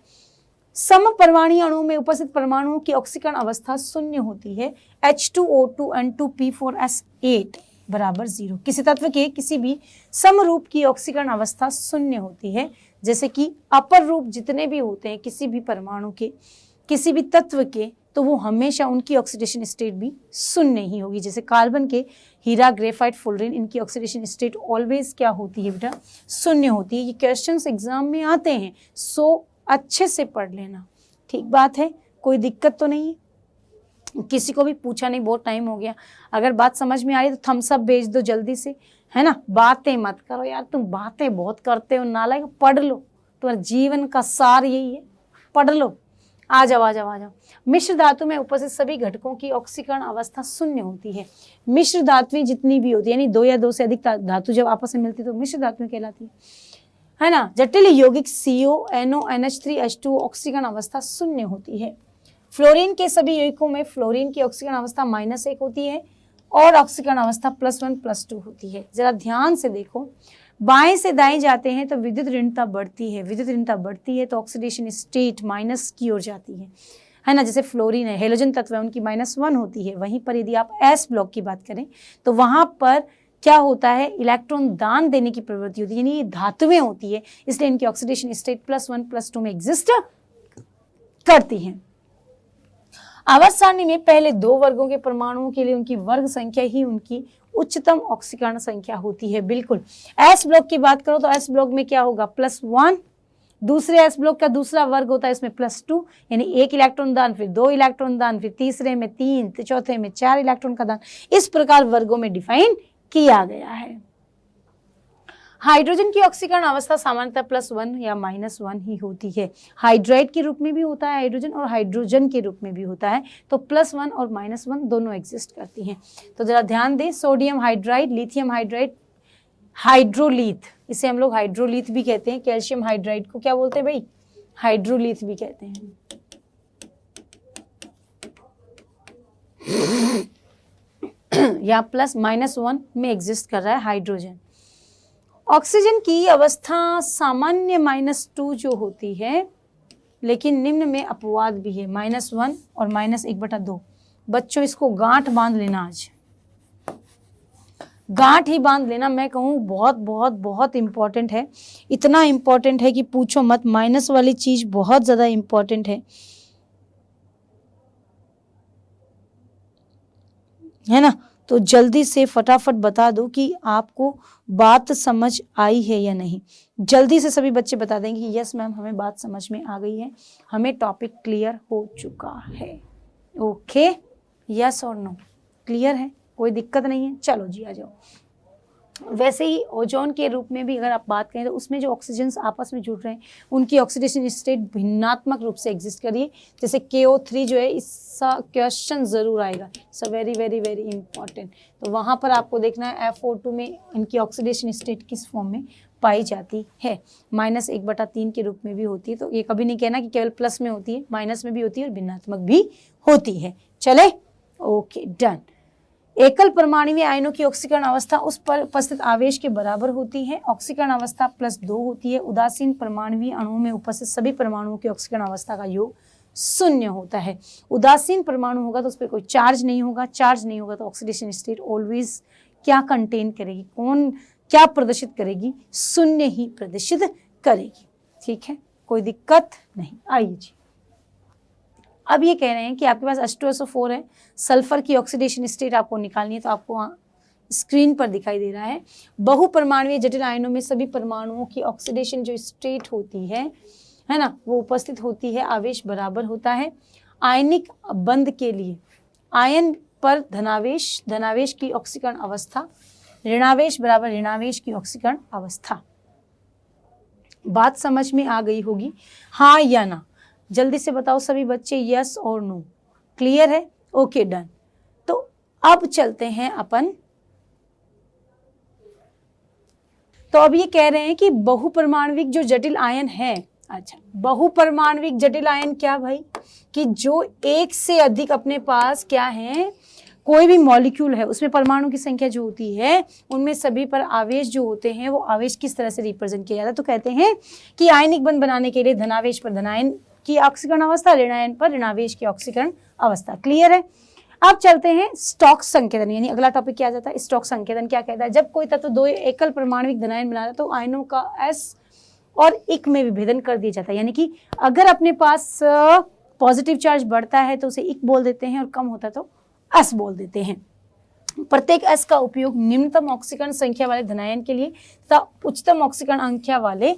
समपरमाणु अणुओं में उपस्थित परमाणुओं की ऑक्सीकरण अवस्था शून्य होती है। H2O2 N2P4S8 = 0। किसी तत्व के किसी भी समरूप की ऑक्सीकरण अवस्था शून्य होती है। जैसे कि अपर रूप जितने भी होते हैं किसी भी परमाणु के, किसी भी तत्व के तो वो हमेशा उनकी ऑक्सीडेशन स्टेट भी शून्य ही होगी। जैसे कार्बन के हीरा, ग्रेफाइट, फुलरिन, इनकी ऑक्सीडेशन स्टेट ऑलवेज क्या होती है बेटा? शून्य होती है। ये क्वेश्चंस एग्जाम में आते हैं, सो अच्छे से पढ़ लेना, ठीक बात है, कोई दिक्कत तो नहीं है। किसी को भी पूछा नहीं, बहुत टाइम हो गया। अगर बात समझ में आ रही तो थम्स अप भेज दो जल्दी से, है ना। बातें मत करो यार, तुम बातें बहुत करते हो नालायक, पढ़ लो, तुम्हारे जीवन का सार यही है, पढ़ लो। आ जाओ आ जाओ आ जाओ। मिश्र धातु में उपस्थित सभी घटकों की ऑक्सीकरण अवस्था शून्य होती है। मिश्र धातुएं जितनी भी होती है, यानी 2 या 2 से अधिक धातु जब आपस में मिलती है तो मिश्र धातुएं कहलाती है ना। जटिल यौगिक CO, NO, NH3, H2 ऑक्सीकरण अवस्था शून्य होती है। फ्लोरीन के सभी यौगिकों में फ्लोरीन की ऑक्सीकरण अवस्था -1 होती है और ऑक्सीकरण अवस्था +1 +2 होती है। जरा ध्यान से देखो, बाएं से दाएं जाते हैं तो विद्युत ऋणता बढ़ती है, विद्युत ऋणता बढ़ती है तो ऑक्सीडेशन स्टेट माइनस की ओर जाती है ना। जैसे फ्लोरीन है, हेलोजन तत्व है, उनकी -1 होती है। वहीं पर यदि आप S ब्लॉक की बात करें तो वहां पर क्या होता है? इलेक्ट्रॉन दान देने की प्रवृत्ति होती है, यानी ये धातुएं होती है, इसलिए इनकी ऑक्सीडेशन स्टेट +1 +2 में एग्जिस्ट करती हैं। आवर्त सारणी में पहले 2 वर्गों के परमाणुओं के लिए उनकी वर्ग संख्या ही उनकी उच्चतम ऑक्सीकरण संख्या होती है। बिल्कुल। S ब्लॉक की बात करो तो S ब्लॉक में क्या होगा? +1। दूसरे S ब्लॉक का दूसरा वर्ग होता है इसमें +2, यानी 1 इलेक्ट्रॉन दान, फिर 2 इलेक्ट्रॉन दान, फिर तीसरे में 3, तो चौथे में 4 इलेक्ट्रॉन का दान। इस प्रकार वर्गों में डिफाइन किया गया है। हाइड्रोजन की ऑक्सीकरण अवस्था सामान्यतः +1 या -1 ही होती है। हाइड्राइड के रूप में भी होता है हाइड्रोजन, और हाइड्रोजन के रूप में भी होता है, तो +1 और -1 दोनों एग्जिस्ट करती हैं। तो जरा ध्यान दें, सोडियम हाइड्राइड, लिथियम हाइड्राइड, हाइड्रोलीथ, इसे हम लोग हाइड्रोलीथ भी कहते हैं। कैल्शियम हाइड्राइड को क्या बोलते हैं भाई? हाइड्रोलीथ भी कहते हैं। या +-1 में एग्जिस्ट कर रहा है हाइड्रोजन। ऑक्सीजन की अवस्था सामान्य -2 जो होती है, लेकिन निम्न में अपवाद भी है, -1 और -1/2। बच्चों इसको गांठ बांध लेना, आज गांठ ही बांध लेना। मैं कहूँ बहुत बहुत बहुत इंपॉर्टेंट है, इतना इंपॉर्टेंट है कि पूछो मत। माइनस वाली चीज बहुत ज्यादा इंपॉर्टेंट है ना। तो जल्दी से फटाफट बता दो कि आपको बात समझ आई है या नहीं। जल्दी से सभी बच्चे बता देंगे कि यस मैम, हमें बात समझ में आ गई है, हमें टॉपिक क्लियर हो चुका है। ओके, यस और नो, क्लियर है, कोई दिक्कत नहीं है। चलो जी, आ जाओ। वैसे ही ओजोन के रूप में भी अगर आप बात करें तो उसमें जो ऑक्सीजन्स आपस में जुड़ रहे हैं उनकी ऑक्सीडेशन स्टेट भिन्नात्मक रूप से एग्जिस्ट करिए। जैसे KO3 जो है, इसका क्वेश्चन जरूर आएगा, so very very very important. तो वहाँ पर आपको देखना है FO2 में इनकी ऑक्सीडेशन स्टेट किस फॉर्म में पाई जाती है। -1/3 के रूप में भी होती है। तो ये कभी नहीं कहना कि केवल प्लस में होती है, माइनस में भी होती है और भिन्नात्मक भी होती है। चले, ओके, डन। एकल परमाणुवीय आयनों की ऑक्सीकरण अवस्था उस पर उपस्थित आवेश के बराबर होती है। ऑक्सीकरण अवस्था +2 होती है। उदासीन परमाणुवीय अणुओं में उपस्थित सभी परमाणुओं की ऑक्सीकरण अवस्था का योग 0 होता है। उदासीन परमाणु होगा तो उस पर कोई चार्ज नहीं होगा, चार्ज नहीं होगा तो ऑक्सीडेशन स्टेट ऑलवेज क्या कंटेन करेगी, कौन क्या प्रदर्शित करेगी? 0 ही प्रदर्शित करेगी। ठीक है, कोई दिक्कत नहीं। आइए जी, अब ये कह रहे हैं कि आपके पास H2SO4 है, सल्फर की ऑक्सीडेशन स्टेट आपको निकालनी है, तो आपको स्क्रीन पर दिखाई दे रहा है। बहुपरमाणुवीय जटिल आयनों में सभी परमाणुओं की ऑक्सीडेशन जो स्टेट होती है ना, वो उपस्थित होती है, आवेश बराबर होता है। आयनिक बंध के लिए आयन पर धनावेश, धनावेश की ऑक्सीकरण अवस्था, ऋणावेश बराबर ऋणावेश की ऑक्सीकरण अवस्था। बात समझ में आ गई होगी, हाँ या ना? जल्दी से बताओ सभी बच्चे, यस और नो, क्लियर है? Okay, done. तो अब चलते हैं अपन, तो अब ये कह रहे हैं कि बहुपरमाणविक जो जटिल आयन है, अच्छा, बहुपरमाणविक जटिल आयन क्या भाई? कि जो एक से अधिक अपने पास क्या है, कोई भी मॉलिक्यूल है उसमें परमाणु की संख्या जो होती है उनमें सभी पर आवेश जो होते हैं वो आवेश किस तरह से रिप्रेजेंट किया जाता है? तो कहते हैं कि आयनिक बंध बनाने के लिए धनावेश पर धनायन की ऑक्सीकरण अवस्था, ऋणायन पर ऋणावेश की ऑक्सीकरण अवस्था। क्लियर है? अब चलते हैं स्टॉक संकेतन, यानी अगला टॉपिक क्या जाता है? स्टॉक संकेतन क्या कहता है? जब कोई तत्व 2 एकल परमाणुविक धनायन बना रहा है तो आयनों का S और इक में विभेदन कर दिया जाता है। यानी कि अगर अपने पास पॉजिटिव चार्ज बढ़ता है तो उसे इक बोल देते हैं और कम होता है तो एस बोल देते हैं। प्रत्येक एस का उपयोग निम्नतम ऑक्सीकरण संख्या वाले धनायन के लिए तथा उच्चतम ऑक्सीकरण संख्या वाले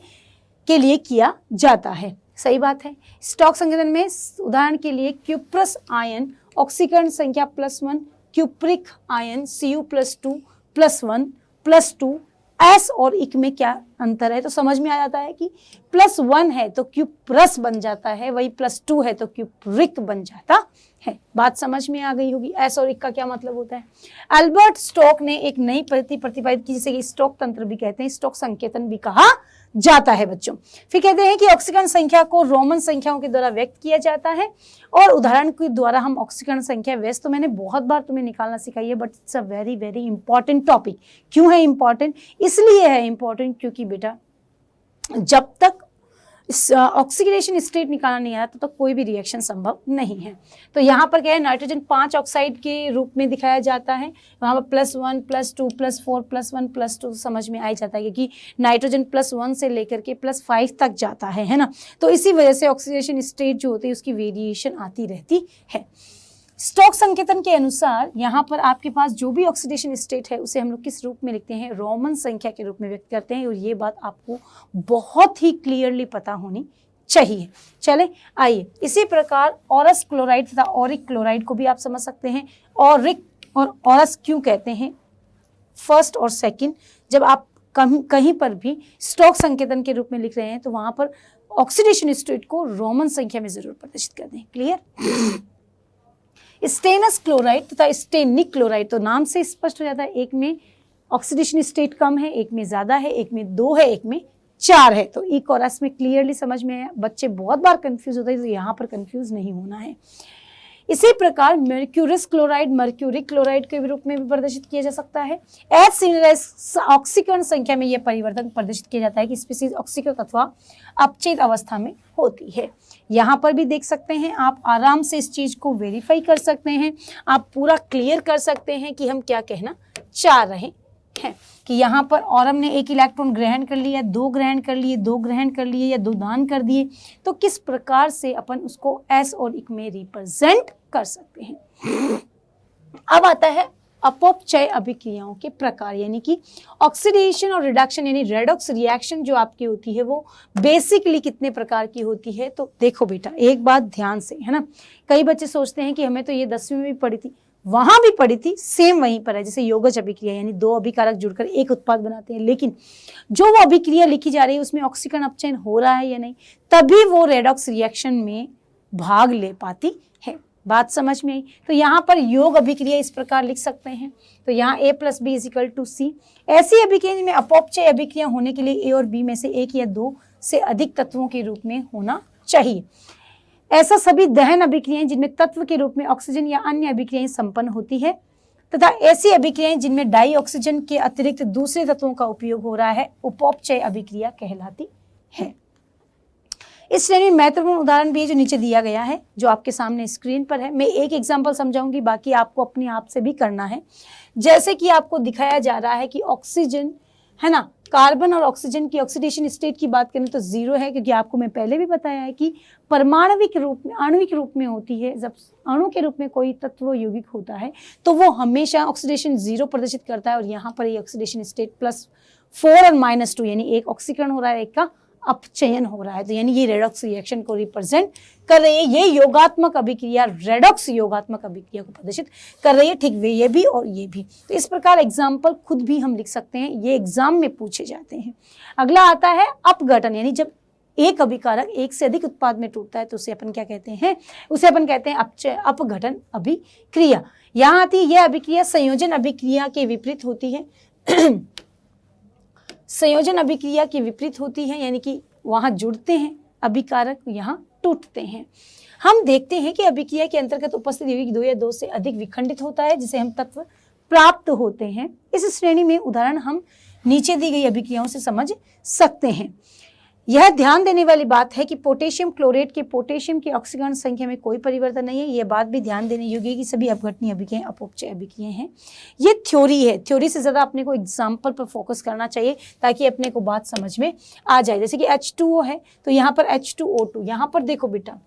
के लिए किया जाता है। सही बात है। स्टॉक संकेतन में उदाहरण के लिए क्यूप्रस आयन ऑक्सीकरण संख्या +1, क्यूप्रिक आयन Cu+2 +1 +2, एस और इक में क्या अंतर है तो समझ में आ जाता है कि +1 है तो क्यूप्रस बन जाता है, वही +2 है तो क्यूप्रिक बन जाता है। बात समझ में आ गई होगी। एस और इक का क्या मतलब होता है। अल्बर्ट स्टोक ने एक नई पद्धति प्रतिपादित की जिसे स्टोक तंत्र भी कहते हैं, स्टोक संकेतन भी कहा जाता है बच्चों। फिर कहते हैं कि ऑक्सीकरण संख्या को रोमन संख्याओं के द्वारा व्यक्त किया जाता है और उदाहरण के द्वारा हम ऑक्सीकरण संख्या वैसे तो मैंने बहुत बार तुम्हें निकालना सिखाई है, but it's a very very important topic. क्यों है इंपॉर्टेंट? इसलिए है इंपॉर्टेंट क्योंकि बेटा जब तक ऑक्सीडेशन स्टेट निकालना नहीं आया तो कोई भी रिएक्शन संभव नहीं है। तो यहाँ पर क्या है, नाइट्रोजन 5 ऑक्साइड के रूप में दिखाया जाता है, वहाँ पर +1 +2 +4 +1 +2 समझ में आ जाता है क्योंकि नाइट्रोजन +1 से लेकर के +5 तक जाता है ना। तो इसी वजह से ऑक्सीडेशन स्टेट जो होती है उसकी वेरिएशन आती रहती है। स्टोक संकेतन के अनुसार यहाँ पर आपके पास जो भी ऑक्सीडेशन स्टेट है उसे हम लोग किस रूप में लिखते हैं, रोमन संख्या के रूप में व्यक्त करते हैं, और ये बात आपको बहुत ही क्लियरली पता होनी चाहिए। चले आइए, इसी प्रकार ऑरस क्लोराइड तथा ऑरिक क्लोराइड को भी आप समझ सकते हैं। ऑरिक और ऑरस क्यों कहते हैं, फर्स्ट और सेकंड, जब आप कहीं पर भी स्टोक संकेतन के रूप में लिख रहे हैं तो वहां पर ऑक्सीडेशन स्टेट को रोमन संख्या में जरूर प्रदर्शित कर दें। क्लियर। स्टेनस क्लोराइड तथा स्टेनिक क्लोराइड तो नाम से स्पष्ट हो जाता है, एक में ऑक्सीडेशन स्टेट कम है, एक में ज्यादा है, एक में 2 है, एक में 4 है। तो इक और एस में क्लियरली समझ में आया। बच्चे बहुत बार कंफ्यूज होते हैं तो यहाँ पर कंफ्यूज नहीं होना है। इसी प्रकार मर्क्यूरिस क्लोराइड मर्क्यूरिक क्लोराइड के रूप में भी प्रदर्शित किया जा सकता है। ऑक्सीकरण संख्या में यह परिवर्तन प्रदर्शित किया जाता है कि स्पीसीज ऑक्सीकृत अथवा अपचेत अवस्था में होती है। यहाँ पर भी देख सकते हैं आप, आराम से इस चीज को वेरीफाई कर सकते हैं, आप पूरा क्लियर कर सकते हैं कि हम क्या कहना चाह रहे हैं। कि यहाँ पर ऑरम ने 1 इलेक्ट्रॉन ग्रहण कर लिया, 2 ग्रहण कर लिए, 2 ग्रहण कर लिए या 2 दान कर दिए, तो किस प्रकार से अपन उसको एस और इक में रिप्रेजेंट कर सकते हैं। अब आता है अपव्यय अभिक्रियाओं के प्रकार, यानी कि ऑक्सीडेशन और रिडक्शन यानी रेडॉक्स रिएक्शन जो आपकी होती है वो बेसिकली कितने प्रकार की होती है। तो देखो बेटा, एक बात ध्यान से, है ना, कई बच्चे सोचते हैं कि हमें तो ये 10वीं में भी पढ़ी थी, वहां भी पढ़ी थी, सेम वहीं पर है। जैसे योगज अभिक्रिया यानी 2 अभिकारक जुड़कर एक उत्पाद बनाते हैं, लेकिन जो वो अभिक्रिया लिखी जा रही है उसमें ऑक्सीकरण अपचयन हो रहा है या नहीं, तभी वो रेडॉक्स रिएक्शन में भाग ले पाती है। बात समझ में आई। तो यहाँ पर योग अभिक्रिया इस प्रकार लिख सकते हैं। तो यहाँ A + B = C। ऐसी अभिक्रिया में अपव्यय अभिक्रिया होने के लिए A और B में से 1 या 2 से अधिक तत्वों के रूप में होना चाहिए। ऐसा सभी दहन अभिक्रियाएं जिनमें तत्व के रूप में ऑक्सीजन या अन्य अभिक्रियाएं संपन्न होती है तथा ऐसी अभिक्रियाएं जिनमें डाई ऑक्सीजन के अतिरिक्त दूसरे तत्वों का उपयोग हो रहा है उपौपचय अभिक्रिया कहलाती है। इस श्रेणी में महत्वपूर्ण उदाहरण भी है जो नीचे दिया गया है, जो आपके सामने स्क्रीन पर है। मैं एक एग्जांपल समझाऊंगी, बाकी आपको अपने आप से भी करना है। जैसे कि आपको दिखाया जा रहा है कि ऑक्सीजन, है ना, कार्बन और ऑक्सीजन की ऑक्सीडेशन स्टेट की बात करें तो 0 है, क्योंकि आपको मैं पहले भी बताया है कि परमाणविक रूप में, आणविक रूप में होती है। जब अणु के रूप में कोई तत्व यौगिक होता है तो वो हमेशा ऑक्सीडेशन 0 प्रदर्शित करता है, और यहाँ पर ये ऑक्सीडेशन स्टेट +4 और -2 यानी एक ऑक्सीकरण हो रहा है, एक का अपचयन हो रहा है। तो यानी ये रेडॉक्स रिएक्शन को रिप्रेजेंट कर रही है। ये योगात्मक अभिक्रिया रेडॉक्स योगात्मक अभिक्रिया को प्रदर्शित कर रही है। ठीक वे ये भी और ये भी। तो इस प्रकार एग्जाम्पल खुद भी हम लिख सकते हैं, ये एग्जाम में पूछे जाते हैं। अगला आता है अपघटन, यानी जब एक अभिकारक एक से अधिक उत्पाद में टूटता है तो उसे अपन क्या कहते हैं, उसे अपन कहते हैं अपघटन अभिक्रिया। यहाँ आती है यह अभिक्रिया संयोजन अभिक्रिया के विपरीत होती है। संयोजन अभिक्रिया के विपरीत होती है, यानी कि वहां जुड़ते हैं अभिकारक, यहाँ टूटते हैं। हम देखते हैं कि अभिक्रिया के अंतर्गत उपस्थित यौगिक 2 या 2 से अधिक विखंडित होता है, जिसे हम तत्व प्राप्त होते हैं। इस श्रेणी में उदाहरण हम नीचे दी गई अभिक्रियाओं से समझ सकते हैं। यह ध्यान देने वाली बात है कि पोटेशियम क्लोरेट के पोटेशियम की ऑक्सीकरण संख्या में कोई परिवर्तन नहीं है। यह बात भी ध्यान देने योग्य है कि सभी अपघटनीय अभिक्रियाएं अपव्यय अभिक्रियाएं हैं। ये थ्योरी है, थ्योरी से ज़्यादा अपने को एग्जाम्पल पर फोकस करना चाहिए ताकि अपने को बात समझ में आ जाए। जैसे कि H2O है तो यहाँ पर H2O2, यहाँ पर देखो बेटा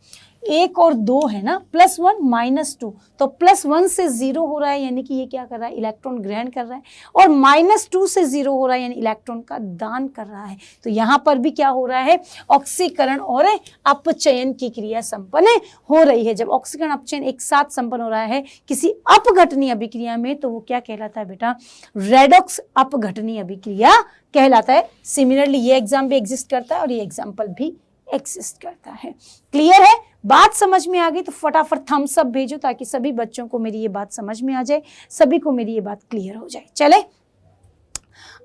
1 और 2 है ना, +1 -2, तो +1 से 0 हो रहा है, यानी कि ये क्या कर रहा है, इलेक्ट्रॉन ग्रहण कर रहा है, और -2 से 0 हो रहा है, यानी इलेक्ट्रॉन का दान कर रहा है। तो यहाँ पर भी क्या हो रहा है, ऑक्सीकरण और अपचयन की क्रिया संपन्न हो रही है। जब ऑक्सीकरण अपचयन एक साथ संपन्न हो रहा है किसी अपघटनीय अभिक्रिया में, तो वो क्या कहलाता है बेटा, रेडॉक्स अपघटनीय अभिक्रिया कहलाता है। सिमिलरली ये एग्जाम भी एग्जिस्ट करता है और ये एग्जाम्पल भी एग्जिस्ट करता है। क्लियर है, बात समझ में आ गई तो फटाफट थम्स अप भेजो ताकि सभी बच्चों को मेरी ये बात समझ में आ जाए, सभी को मेरी ये बात क्लियर हो जाए। चले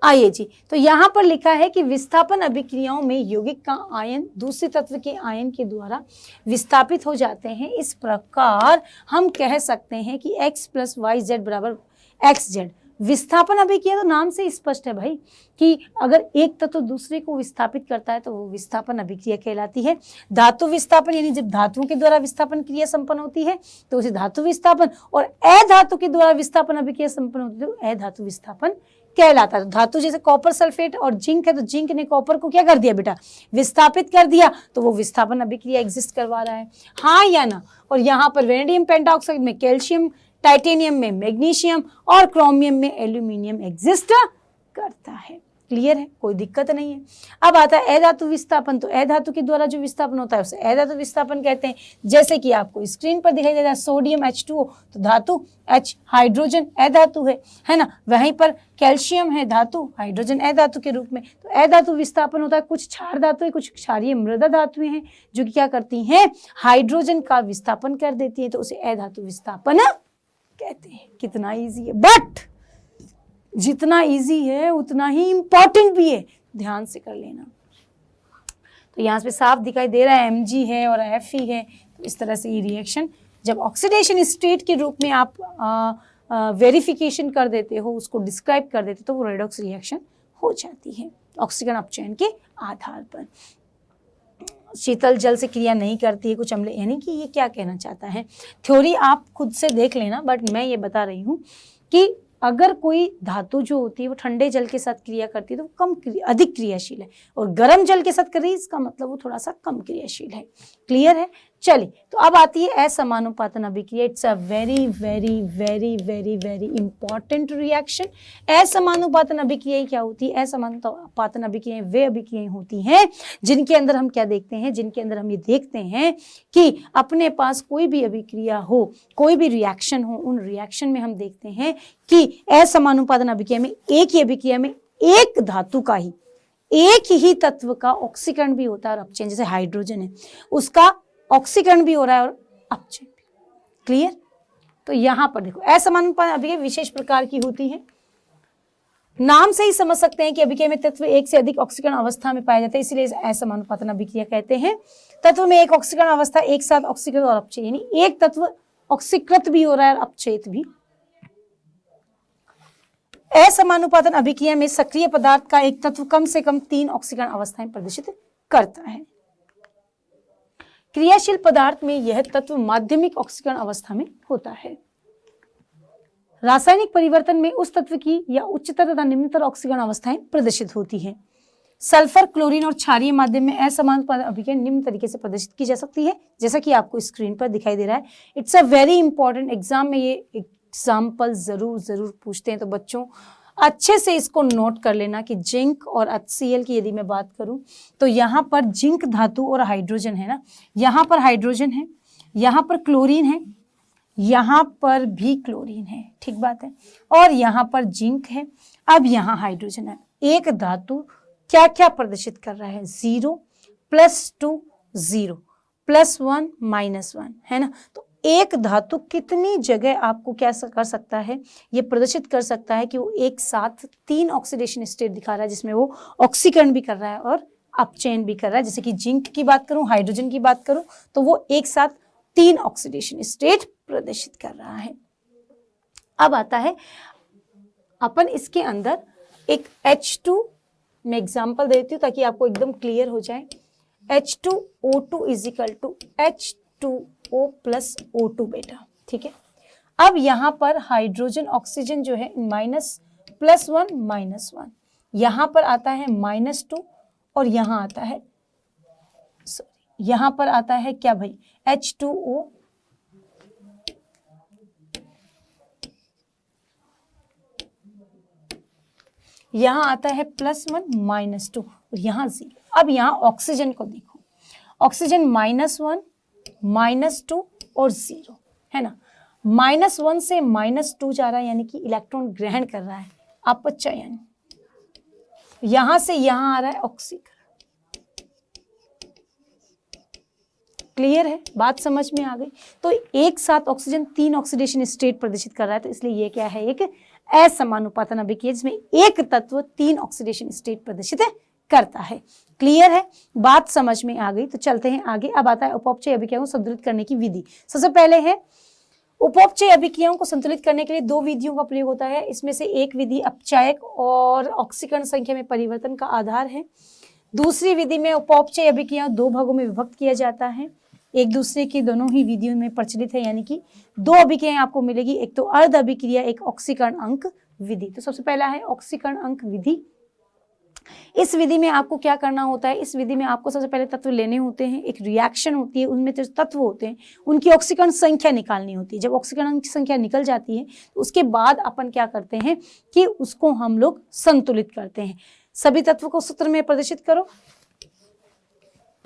आइए जी, तो यहां पर लिखा है कि विस्थापन अभिक्रियाओं में यौगिक का आयन दूसरे तत्व के आयन के द्वारा विस्थापित हो जाते हैं। इस प्रकार हम कह सकते हैं कि x + yz = xz। विस्थापन अभिक्रिया तो नाम से स्पष्ट है भाई कि अगर एक तत्व दूसरे को विस्थापित करता है तो वो विस्थापन अभिक्रिया कहलाती है। धातु विस्थापन यानी जब धातुओं के द्वारा विस्थापन क्रिया संपन्न होती है तो उसे धातु विस्थापन, और अधातु के द्वारा विस्थापन अभिक्रिया संपन्न होती है तो अधातु विस्थापन कहलाता है। धातु जैसे कॉपर सल्फेट और जिंक है, तो जिंक ने कॉपर को क्या कर दिया बेटा, विस्थापित कर दिया, तो वो विस्थापन अभिक्रिया एग्जिस्ट करवा रहा है, हाँ या ना। और यहाँ पर वेनेडियम पेंटाऑक्साइड में कैल्शियम, टाइटेनियम में मैग्नीशियम और क्रोमियम में एल्यूमिनियम एग्जिस्ट करता है। क्लियर है, कोई दिक्कत नहीं है। अब आता है अधातु विस्थापन, तो अधातु के द्वारा जो विस्थापन होता है उसे अधातु विस्थापन कहते हैं। जैसे कि आपको स्क्रीन पर दिखाई दे रहा है सोडियम H2O, तो धातु, H हाइड्रोजन अधातु है ना, वहीं पर कैल्शियम है धातु, हाइड्रोजन अधातु के रूप में। तो अधातु विस्थापन होता है, कुछ क्षार धातुएं, कुछ क्षारीय मृदा धातुएं हैं जो कि क्या करती हैं, हाइड्रोजन का विस्थापन कर देती है, तो उसे अधातु विस्थापन कहते हैं। कितना इजी है, बट जितना इजी है उतना ही इंपॉर्टेंट भी है, ध्यान से कर लेना। तो यहाँ पे साफ दिखाई दे रहा है Mg है और Fe है, तो इस तरह से ये रिएक्शन जब ऑक्सीडेशन स्टेट के रूप में आप वेरिफिकेशन कर देते हो, उसको डिस्क्राइब कर देते हो, तो वो रेडॉक्स रिएक्शन हो जाती है ऑक्सीकरण अपचयन के आधार पर। शीतल जल से क्रिया नहीं करती है कुछ अम्ल, यानी कि ये क्या कहना चाहता है, थ्योरी आप खुद से देख लेना, बट मैं ये बता रही हूँ कि अगर कोई धातु जो होती है वो ठंडे जल के साथ क्रिया करती है तो वो अधिक क्रियाशील है, और गर्म जल के साथ कर रही है इसका मतलब वो थोड़ा सा कम क्रियाशील है। क्लियर है, चलिए तो अब आती है असमानुपातन अभिक्रिया। It's a very very very very very important reaction. असमानुपातन अभिक्रियाएं क्या होती है, असमानुपातन अभिक्रियाएं वे अभिक्रियाएं होती हैं जिनके अंदर हम क्या देखते हैं, जिनके अंदर हम ये देखते हैं कि अपने पास कोई भी अभिक्रिया हो, कोई भी रिएक्शन हो, उन रिएक्शन में हम देखते हैं कि असमानुपातन अभिक्रिया में एक ही अभिक्रिया में एक धातु का ही, एक ही तत्व का ऑक्सीकरण भी होता है और अपचयन, जैसे हाइड्रोजन है उसका ऑक्सीकरण भी हो रहा है और अपचयन भी। क्लियर, तो यहां पर देखो असमानुपातन अभिक्रिया विशेष प्रकार की होती है। नाम से ही समझ सकते हैं कि अभिक्रिया में तत्व एक से अधिक ऑक्सीकरण अवस्था में पाए जाते हैं, इसलिए असमानुपातन अभिक्रिया कहते हैं। तत्व में एक ऑक्सीकरण अवस्था एक साथ ऑक्सीकृत और अपचयन, यानी एक तत्व ऑक्सीकृत भी हो रहा है और अपचयित भी। असमानुपातन अभिक्रिया में सक्रिय पदार्थ का एक तत्व कम से कम 3 ऑक्सीकरण अवस्थाएं प्रदर्शित करता है। क्रियाशील पदार्थ में यह तत्व माध्यमिक ऑक्सीकरण अवस्था में होता है। रासायनिक परिवर्तन में उस तत्व की या उच्चतर तथा निम्नतर ऑक्सीकरण अवस्थाएं प्रदर्शित होती हैं। सल्फर, क्लोरीन और क्षारीय माध्यम में असमानुपातन अभिक्रिया निम्न तरीके से प्रदर्शित की जा सकती है, जैसा कि आपको स्क्रीन पर दिखाई दे रहा है। It's a very important, exam में ये एग्जाम्पल जरूर पूछते हैं, तो बच्चों अच्छे से इसको नोट कर लेना कि जिंक और HCl की यदि मैं बात करूं तो यहाँ पर जिंक धातु और हाइड्रोजन है ना, यहाँ पर हाइड्रोजन है, यहाँ पर क्लोरीन है, यहाँ पर भी क्लोरीन है, ठीक बात है, और यहाँ पर जिंक है, अब यहाँ हाइड्रोजन है। एक धातु क्या क्या प्रदर्शित कर रहा है, 0 +2 0 +1 -1 है ना। तो एक धातु कितनी जगह आपको क्या कर सकता है, ये प्रदर्शित कर सकता है कि वो एक साथ 3 ऑक्सीडेशन स्टेट दिखा रहा है, जिसमें वो ऑक्सीकरण भी कर रहा है और अपचयन भी कर रहा है। जैसे कि जिंक की बात करूं, हाइड्रोजन की बात करूं, तो वो एक साथ 3 ऑक्सीडेशन स्टेट प्रदर्शित कर रहा है। अब आता है अपन इसके अंदर एक H2 में एग्जाम्पल देती हूँ ताकि आपको एकदम क्लियर हो जाए। H2O2 = H2O + O2 बेटा, ठीक है। अब यहाँ पर हाइड्रोजन ऑक्सीजन जो है -+1 -1, यहाँ पर आता है -2 और यहाँ आता है यहां पर आता है क्या भाई, H2O, यहां आता है +1 -2 और यहां 0। अब यहां ऑक्सीजन को देखो, ऑक्सीजन -1 -2 और 0 है ना। -1 से -2 जा रहा है, यानी कि इलेक्ट्रॉन ग्रहण कर रहा है, अपचयन। यहां से यहां आ रहा है ऑक्सीकरण। क्लियर है, बात समझ में आ गई। तो एक साथ ऑक्सीजन 3 ऑक्सीडेशन स्टेट प्रदर्शित कर रहा है, तो इसलिए ये क्या है, एक असमानुपातन अभिक्रिया जिसमें एक तत्व 3 ऑक्सीडेशन स्टेट प्रदर्शित करता है। क्लियर है, बात समझ में आ गई। तो चलते हैं आगे। अब आता है उपौपचय अभिक्रियाओं को संतुलित करने की विधि। सबसे पहले है उपौपचय अभिक्रियाओं को संतुलित करने के लिए 2 विधियों का प्रयोग होता है। इसमें से एक विधि अपचायक और ऑक्सीकरण संख्या में परिवर्तन का आधार है। दूसरी विधि में उपौपचय अभिक्रिया 2 भागों में विभक्त किया जाता है। एक दूसरे की दोनों ही विधियों में प्रचलित है, यानी कि 2 अभिक्रियाएं आपको मिलेगी, एक तो अर्ध अभिक्रिया, एक ऑक्सीकरण अंक विधि। तो सबसे पहला है ऑक्सीकरण अंक विधि। इस विधि में आपको क्या करना होता है, इस विधि में आपको सबसे पहले तत्व लेने होते हैं, एक रिएक्शन होती है, उनमें जो तत्व होते हैं उनकी ऑक्सीकरण संख्या निकालनी होती है। जब ऑक्सीकरण की संख्या निकल जाती है तो उसके बाद अपन क्या करते हैं कि उसको हम लोग संतुलित करते हैं। सभी तत्व को सूत्र में प्रदर्शित करो,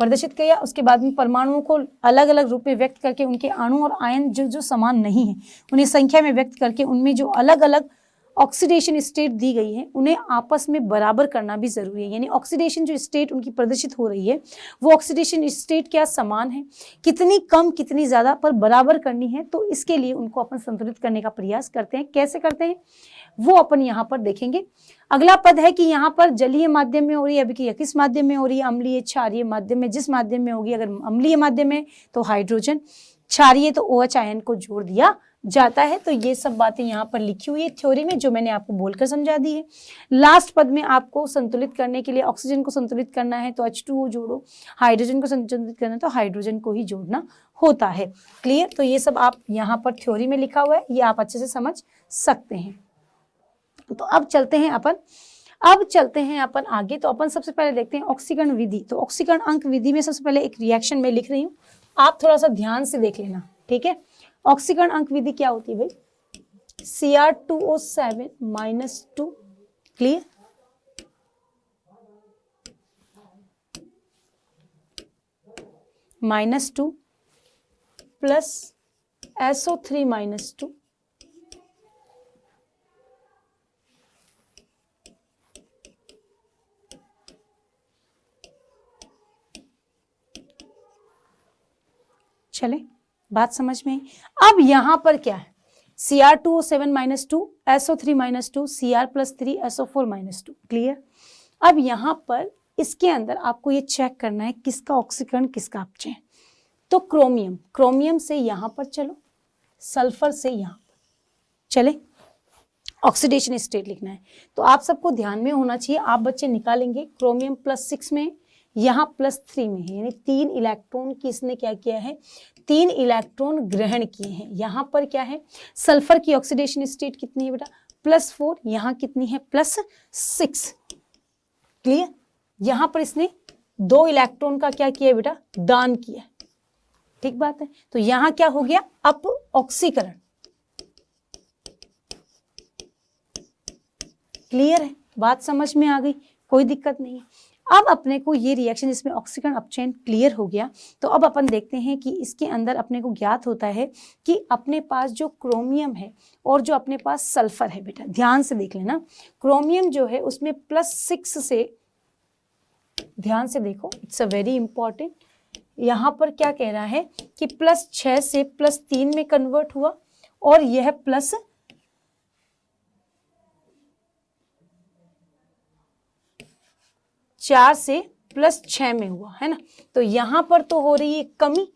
प्रदर्शित किया। उसके बाद में परमाणुओं को अलग अलग रूप में व्यक्त करके उनके अणु और आयन जो समान नहीं है उन्हें संख्या में व्यक्त करके उनमें जो अलग अलग ऑक्सीडेशन स्टेट दी गई है उन्हें आपस में बराबर करना भी जरूरी है। यानी ऑक्सीडेशन जो स्टेट उनकी प्रदर्शित हो रही है वो ऑक्सीडेशन स्टेट क्या समान है, कितनी कम कितनी ज्यादा, पर बराबर करनी है। तो इसके लिए उनको अपन संतुलित करने का प्रयास करते हैं। कैसे करते हैं वो अपन यहाँ पर देखेंगे। अगला पद है कि यहाँ पर जलीय माध्यम में हो रही है अभिक्रिया, किस माध्यम में हो रही है, अम्लीय क्षारीय माध्यम में। जिस माध्यम में होगी, अगर अम्लीय माध्यम में तो हाइड्रोजन, क्षारीय तो OH आयन को जोड़ दिया जाता है। तो ये सब बातें यहाँ पर लिखी हुई है थ्योरी में, जो मैंने आपको बोलकर समझा दी है। लास्ट पद में आपको संतुलित करने के लिए ऑक्सीजन को संतुलित करना है तो H2O जोड़ो, हाइड्रोजन को संतुलित करना है तो हाइड्रोजन को ही जोड़ना होता है। क्लियर, तो ये सब आप यहाँ पर थ्योरी में लिखा हुआ है, ये आप अच्छे से समझ सकते हैं। तो अब चलते हैं अपन आगे। तो अपन सबसे पहले देखते हैं ऑक्सीकरण विधि। तो ऑक्सीकरण अंक विधि में सबसे पहले एक रिएक्शन में लिख रही हूँ, आप थोड़ा सा ध्यान से देख लेना, ठीक है। ऑक्सीकरण अंक विधि क्या होती है भाई, Cr2O7 -2, क्लियर। -2 प्लस SO3 -2 चले, बात समझ में। अब यहां पर क्या है, Cr2O7 -2 SO3 -2 Cr+3 SO4 -2, clear. अब यहां पर इसके अंदर आपको ये चेक करना है किसका ऑक्सीकरण किसका अपचयन। तो क्रोमियम से यहां पर चलो, सल्फर से यहां पर चले, ऑक्सीडेशन स्टेट लिखना है। तो आप सबको ध्यान में होना चाहिए, आप बच्चे निकालेंगे क्रोमियम +6 में, यहाँ +3 में है, यानी 3 इलेक्ट्रॉन किसने क्या किया है, 3 इलेक्ट्रॉन ग्रहण किए हैं। यहाँ पर क्या है, सल्फर की ऑक्सीडेशन स्टेट कितनी है बेटा, +4, यहाँ कितनी है +6, क्लियर। यहाँ पर इसने 2 इलेक्ट्रॉन का क्या किया बेटा, दान किया, ठीक बात है। तो यहाँ क्या हो गया, अप ऑक्सीकरण, क्लियर है, बात समझ में आ गई, कोई दिक्कत नहीं है। अब अपने को ये रिएक्शन जिसमें ऑक्सीकरण अपचयन क्लियर हो गया, तो अब अपन देखते हैं कि इसके अंदर अपने को ज्ञात होता है कि अपने पास जो क्रोमियम है और जो अपने पास सल्फर है, बेटा ध्यान से देख लेना, क्रोमियम जो है उसमें +6 से, ध्यान से देखो, इट्स अ वेरी इंपॉर्टेंट, यहाँ पर क्या कह रहा है कि +6 से +3 में कन्वर्ट हुआ और यह +4 से +6 में हुआ है ना। तो यहाँ पर तो हो रही है कमी,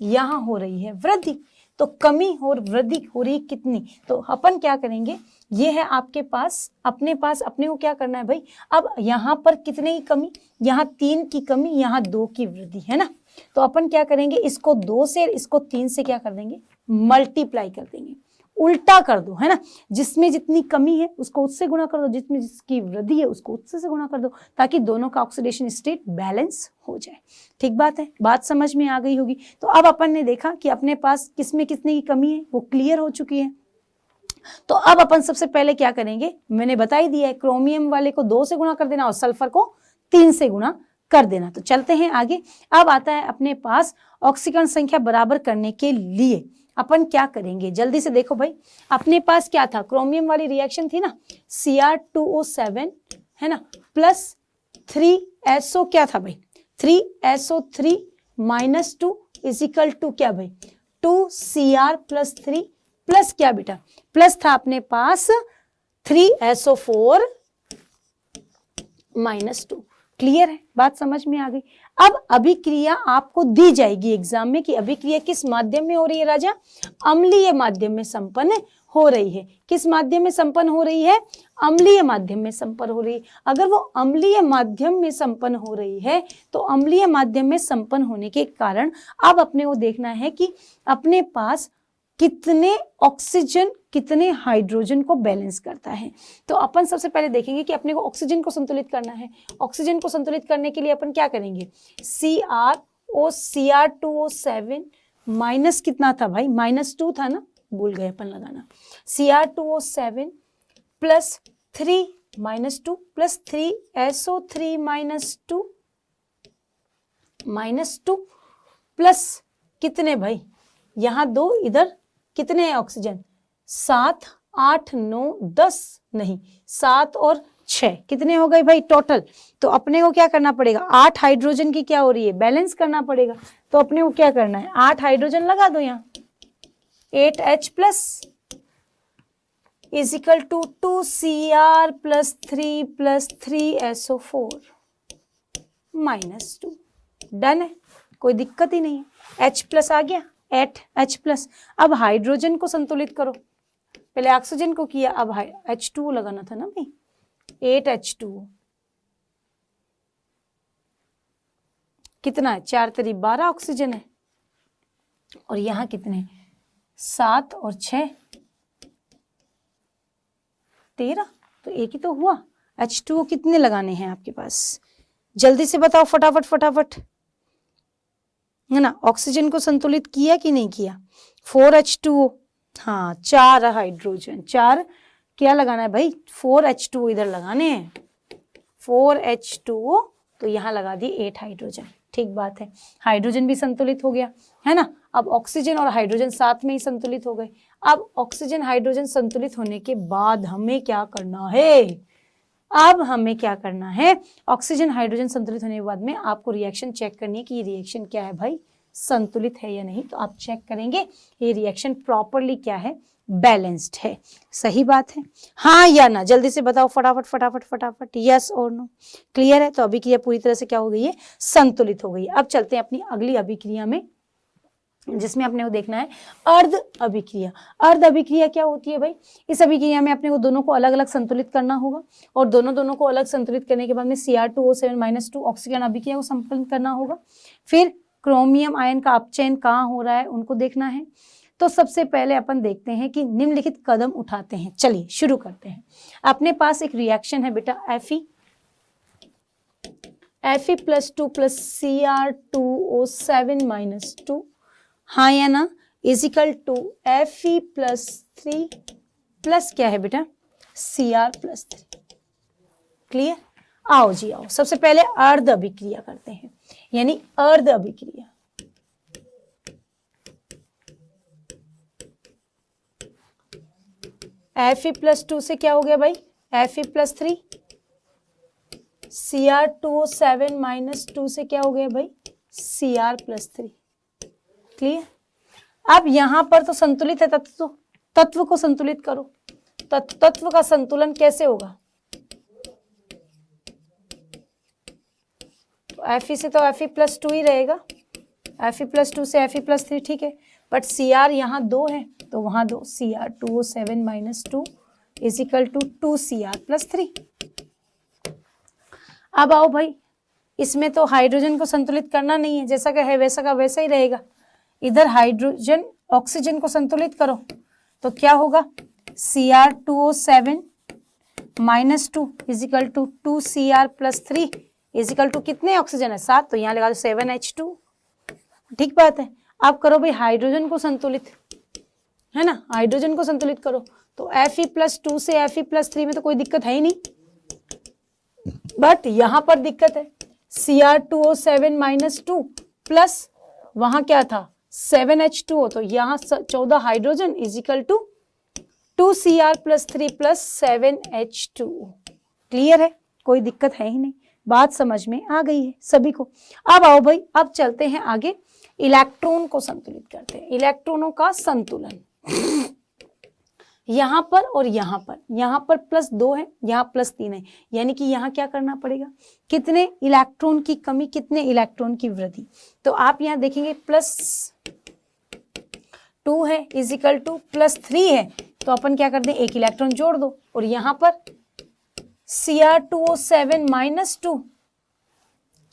यहाँ हो रही है वृद्धि। तो कमी और वृद्धि हो रही कितनी, तो अपन क्या करेंगे, ये है आपके पास, अपने को क्या करना है भाई, अब यहाँ पर कितने की कमी, यहाँ 3 की कमी, यहाँ 2 की वृद्धि है ना। तो अपन क्या करेंगे, इसको 2 से इसको 3 से क्या कर देंगे, मल्टीप्लाई कर देंगे। उल्टा कर दो, है ना, जिसमें जितनी कमी है उसको उससे गुणा कर दो, जिसमें जिसकी वृद्धि है उसको उससे से गुणा कर दो, ताकि दोनों का ऑक्सीडेशन स्टेट बैलेंस हो जाए। ठीक बात है, बात समझ में आ गई होगी। तो अब अपन ने देखा कि अपने पास किसमें कितने की कमी है, वो क्लियर हो चुकी है। तो अब अपन सबसे पहले क्या करेंगे, मैंने बता ही दिया है, क्रोमियम वाले को 2 से गुणा कर देना और सल्फर को 3 से गुणा कर देना। तो चलते हैं आगे। अब आता है अपने पास ऑक्सीकरण संख्या बराबर करने के लिए अपन क्या करेंगे, जल्दी से देखो भाई। अपने पास क्या था, क्रोमियम वाली रिएक्शन थी ना, Cr2O7 है ना, प्लस 3SO क्या था भाई, 3SO3 माइनस 2 इजिकल टू क्या भाई, 2Cr प्लस 3 प्लस क्या बेटा, प्लस था अपने पास 3SO4 माइनस 2। क्लियर है, बात समझ में आ गई। अब अभिक्रिया आपको दी जाएगी एग्जाम में कि अभिक्रिया किस माध्यम में हो रही है राजा, अम्लीय माध्यम में संपन्न हो रही है। किस माध्यम में संपन्न हो रही है, अम्लीय माध्यम में संपन्न हो रही है। अगर वो अम्लीय माध्यम में संपन्न हो रही है तो अम्लीय माध्यम में संपन्न होने के कारण अब अपने को देखना है कि अपने पास कितने ऑक्सीजन कितने हाइड्रोजन को बैलेंस करता है। तो अपन सबसे पहले देखेंगे कि अपने को ऑक्सीजन को संतुलित करना है। ऑक्सीजन को संतुलित करने के लिए अपन क्या करेंगे, Cr2O7 माइनस कितना था भाई, -2 था ना, भूल गए अपन लगाना, Cr2O7 plus 3 -2 plus 3SO3 -2 plus कितने भाई, यहाँ 2 इधर कितने हैं ऑक्सीजन, 7 8 9 10 नहीं 7 और 6 कितने हो गए भाई टोटल। तो अपने को क्या करना पड़ेगा, 8 हाइड्रोजन की क्या हो रही है, बैलेंस करना पड़ेगा। तो अपने को क्या करना है, 8 हाइड्रोजन लगा दो यहाँ, 8H plus is equal to 2Cr plus 3 plus 3SO4 -2। Done है, कोई दिक्कत ही नहीं है। H प्लस आ गया, 8H प्लस। अब हाइड्रोजन को संतुलित करो, पहले ऑक्सीजन को किया, अब H2O लगाना था ना भाई, 8H2O कितना है, 4 3 12 ऑक्सीजन है, और यहाँ कितने 7 और 6 13, तो एक ही तो हुआ। H2O कितने लगाने हैं आपके पास, जल्दी से बताओ फटाफट फटाफट, है ना। ऑक्सीजन को संतुलित किया कि नहीं किया, 4H2O, हाँ 4 हाइड्रोजन, 4 क्या लगाना है भाई, 4H2O इधर लगाने हैं, 4H2O तो यहाँ लगा दी 8 हाइड्रोजन। ठीक बात है, हाइड्रोजन भी संतुलित हो गया, है ना। अब ऑक्सीजन और हाइड्रोजन साथ में ही संतुलित हो गए। अब ऑक्सीजन हाइड्रोजन संतुलित होने के बाद हमें क्या करना है, अब हमें क्या करना है, ऑक्सीजन हाइड्रोजन संतुलित होने के बाद में आपको रिएक्शन चेक करनी है कि ये रिएक्शन क्या है भाई, संतुलित है या नहीं। तो आप चेक करेंगे ये रिएक्शन प्रॉपरली क्या है, बैलेंस्ड है। सही बात है, हाँ या ना, जल्दी से बताओ फटाफट फटाफट फटाफट, यस और नो। क्लियर है, तो अभिक्रिया पूरी तरह से क्या हो गई है, संतुलित हो गई है। अब चलते हैं अपनी अगली अभिक्रिया में, जिसमें अपने को देखना है अर्ध अभिक्रिया। अर्ध अभिक्रिया क्या होती है भाई, इस अभिक्रिया में अपने को दोनों को अलग अलग संतुलित करना होगा, और दोनों को अलग संतुलित करने के बाद में Cr2O7 -2 ऑक्सीजन अभिक्रिया को संपन्न करना होगा। फिर क्रोमियम आयन का अपचयन कहाँ हो रहा है उनको देखना है। तो सबसे पहले अपन देखते हैं कि निम्नलिखित कदम उठाते हैं। चलिए शुरू करते हैं। अपने पास एक रिएक्शन है बेटा Fe प्लस 2 प्लस Cr2O7 -2, हाँ या ना, is equal to Fe plus 3 plus क्या है बेटा, Cr प्लस 3। क्लियर, आओ जी आओ, सबसे पहले अर्ध अभिक्रिया करते हैं, यानी अर्ध अभिक्रिया। Fe प्लस 2 से क्या हो गया भाई, Fe प्लस 3, Cr2O7 -2 से क्या हो गया भाई, Cr प्लस 3। क्लियर, अब यहां पर तो संतुलित है तत्व, तत्व को संतुलित करो। तत्व का संतुलन कैसे होगा, तो Fe से तो Fe प्लस 2 ही रहेगा, Fe प्लस 2 से Fe प्लस 3, ठीक है। बट Cr यहाँ 2 है तो वहां 2, Cr2O7 -2 is equal to 2Cr plus 3। अब आओ भाई, इसमें तो हाइड्रोजन को संतुलित करना नहीं है, जैसा का है वैसा का वैसा ही रहेगा। इधर हाइड्रोजन ऑक्सीजन को संतुलित करो, तो क्या होगा, Cr2O7 -2 is equal to 2Cr+3 is equal to कितने ऑक्सीजन है 7, तो यहाँ लगा दो 7H2। ठीक बात है। आप करो भाई हाइड्रोजन को संतुलित, है ना, हाइड्रोजन को संतुलित करो, तो Fe+2 से Fe+3 में तो कोई दिक्कत है ही नहीं, बट यहां पर दिक्कत है। Cr2O7 -2 प्लस वहां क्या था 7H2O, तो यहाँ 14 hydrogen is equal to 2Cr+3 plus 7H2। Clear है, कोई दिक्कत है ही नहीं, बात समझ में आ गई है सभी को। अब आओ भाई, अब चलते हैं आगे, इलेक्ट्रॉन को संतुलित करते हैं, इलेक्ट्रॉनों का संतुलन। यहां पर और यहां पर +2 है, यहाँ +3 है, यानी कि यहाँ क्या करना पड़ेगा, कितने इलेक्ट्रॉन की कमी, कितने इलेक्ट्रॉन की वृद्धि। तो आप यहाँ देखेंगे +2 है इजिकल टू +3 है, तो अपन क्या कर दें, एक इलेक्ट्रॉन जोड़ दो, और यहाँ पर Cr2O7 -2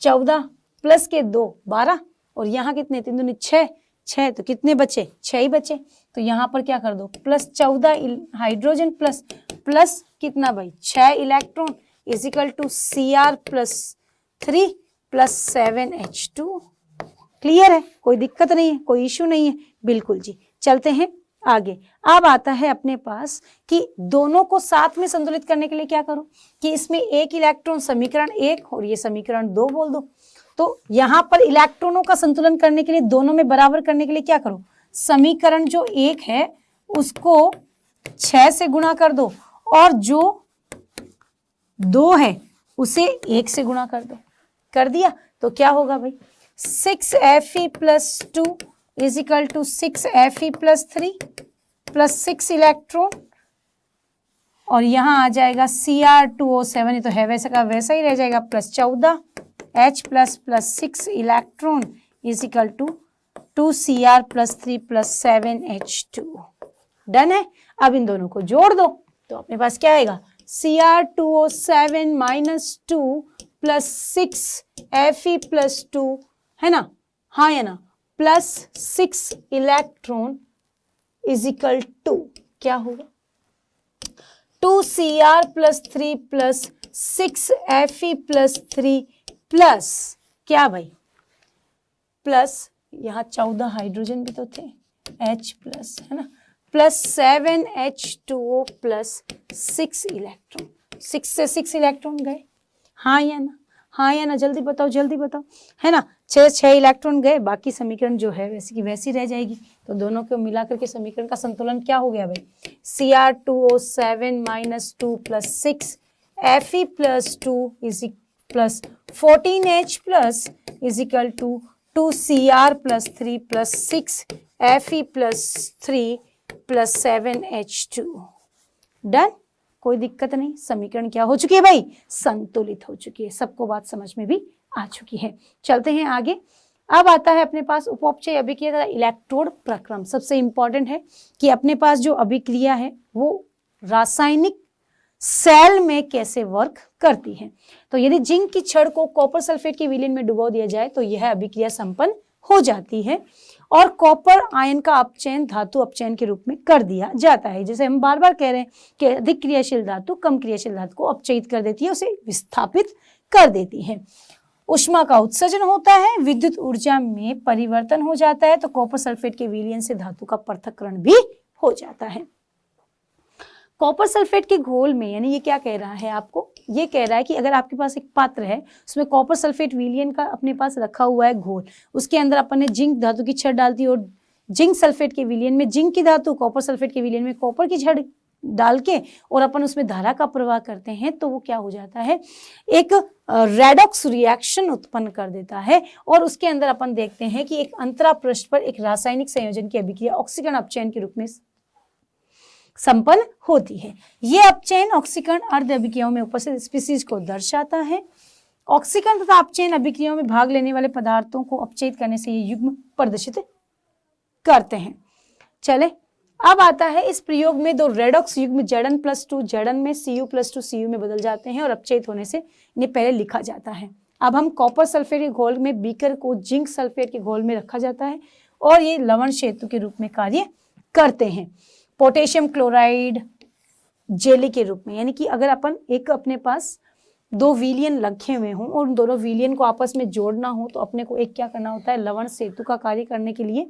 14 प्लस के 2 12, और यहाँ कितने 3 दूनी 6 तो कितने बचे 6 ही बचे, तो यहाँ पर क्या कर दो +14 हाइड्रोजन प्लस कितना भाई 6 electron is equal to Cr+3 plus 7H2। Clear है, कोई दिक्कत नहीं है, कोई इश्यू नहीं है, बिल्कुल जी। चलते हैं आगे। अब आता है अपने पास कि दोनों को साथ में संतुलित करने के लिए क्या करो कि इसमें एक इलेक्ट्रॉन समीकरण 1 और ये समीकरण 2 बोल दो। तो यहाँ पर इलेक्ट्रॉनों का संतुलन करने के लिए दोनों में बराबर करने के लिए क्या करो, समीकरण जो 1 है उसको 6 से गुणा कर दो, और जो 2 है उसे 1 से गुणा कर दो। कर दिया तो क्या होगा भाई 6Fe+2 is equal to 6Fe+3 plus 6 electron, और यहाँ आ जाएगा Cr2O7, ये तो है वैसा का वैसा ही रह जाएगा, +14H plus 6 electron is equal to 2Cr+3 plus 7H2। Done है। अब इन दोनों को जोड़ दो तो अपने पास क्या आएगा, Cr2O7 -2 प्लस 6Fe+2 है ना, हाँ या ना, प्लस 6 इलेक्ट्रॉन इजिकल टू क्या होगा 2Cr+3 प्लस 6Fe+3 प्लस क्या भाई प्लस यहाँ 14 हाइड्रोजन भी तो थे H प्लस है ना, प्लस 7H2O प्लस 6 इलेक्ट्रॉन, 6 से 6 इलेक्ट्रॉन गए, हाँ या ना, हाँ या ना, जल्दी बताओ जल्दी बताओ, है ना, 6 इलेक्ट्रॉन गए, बाकी समीकरण जो है वैसी की वैसी रह जाएगी। तो दोनों को मिलाकर के समीकरण का संतुलन क्या हो गया भाई, Cr2O7 -2 plus 6Fe+2 plus 14H plus is equal to 2Cr+3 plus 6Fe+3 plus 7H2। Done, कोई दिक्कत नहीं, समीकरण क्या हो चुकी है भाई, संतुलित हो चुकी है, सबको बात समझ में भी आ चुकी है। चलते हैं आगे। अब आता है अपने पास उपपचय अभिक्रिया तथा इलेक्ट्रोड प्रक्रम। सबसे इंपॉर्टेंट है कि अपने पास जो अभिक्रिया है वो रासायनिक सेल में कैसे वर्क करती है। तो यदि जिंक की छड़ को कॉपर सल्फेट के विलयन में डुबो दिया जाए तो यह अभिक्रिया संपन्न हो जाती है और कॉपर आयन का अपचयन धातु अपचयन के रूप में कर दिया जाता है। जैसे हम बार बार कह रहे हैं कि अधिक क्रियाशील धातु कम क्रियाशील धातु को अपचयित कर देती है, उसे विस्थापित कर देती है। ऊष्मा का उत्सर्जन होता है, विद्युत ऊर्जा में परिवर्तन हो जाता है, तो कॉपर सल्फेट के विलयन से धातु का पृथक्करण भी हो जाता है। कॉपर सल्फेट के घोल में, यानी ये क्या कह रहा है आपको, ये कह रहा है कि अगर आपके पास एक पात्र है उसमें कॉपर सल्फेट विलयन का अपने पास रखा हुआ है घोल, उसके अंदर अपन ने जिंक धातु की छड़ डाल दी और जिंक सल्फेट के विलयन में जिंक की धातु, कॉपर सल्फेट के विलयन में कॉपर की छड़ डाल के और अपन उसमें धारा का प्रवाह करते हैं, तो वो क्या हो जाता है, एक रेडॉक्स रिएक्शन उत्पन्न कर देता है। और उसके अंदर अपन देखते हैं कि एक अंतरा पृष्ठ पर एक रासायनिक संयोजन की अभिक्रिया ऑक्सीकरण अपचयन के रूप में संपन्न होती है। यह अपचयन ऑक्सीकरण अर्ध अभिक्रियाओं में उपस्थित स्पीसीज को दर्शाता है। ऑक्सीकरण तथा अपचयन अभिक्रियाओं में भाग लेने वाले पदार्थों को अपचयित करने से ये युग्म प्रदर्शित करते हैं। चले, अब आता है इस प्रयोग में दो रेडॉक्स युग्म Zn+2 Zn में Cu+2 Cu में बदल जाते हैं और अपचयित होने से इन्हें पहले लिखा जाता है। अब हम कॉपर सल्फेट के घोल में बीकर को जिंक सल्फेट के घोल में रखा जाता है और ये लवण सेतु के रूप में कार्य करते हैं। पोटेशियम क्लोराइड जेली के रूप में। यानी कि अगर अपन एक अपने पास 2 विलियन रखे हुए हों और उन दोनों विलियन को आपस में जोड़ना हो तो अपने को एक क्या करना होता है, लवण सेतु का कार्य करने के लिए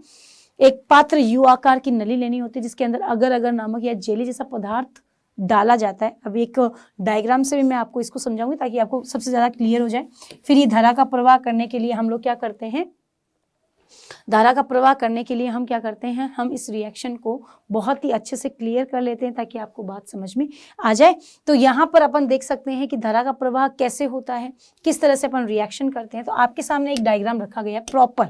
एक पात्र यू आकार की नली लेनी होती है जिसके अंदर अगर अगर नामक या जेली जैसा पदार्थ डाला जाता है। अब एक डायग्राम से भी मैं आपको इसको समझाऊंगी ताकि आपको सबसे ज्यादा क्लियर हो जाए। फिर ये धारा का प्रवाह करने के लिए हम लोग क्या करते हैं, धारा का प्रवाह करने के लिए हम क्या करते हैं, हम इस रिएक्शन को बहुत ही अच्छे से क्लियर कर लेते हैं ताकि आपको बात समझ में आ जाए। तो यहाँ पर अपन देख सकते हैं कि धारा का प्रवाह कैसे होता है, किस तरह से अपन रिएक्शन करते हैं। तो आपके सामने एक डायग्राम रखा गया है प्रॉपर,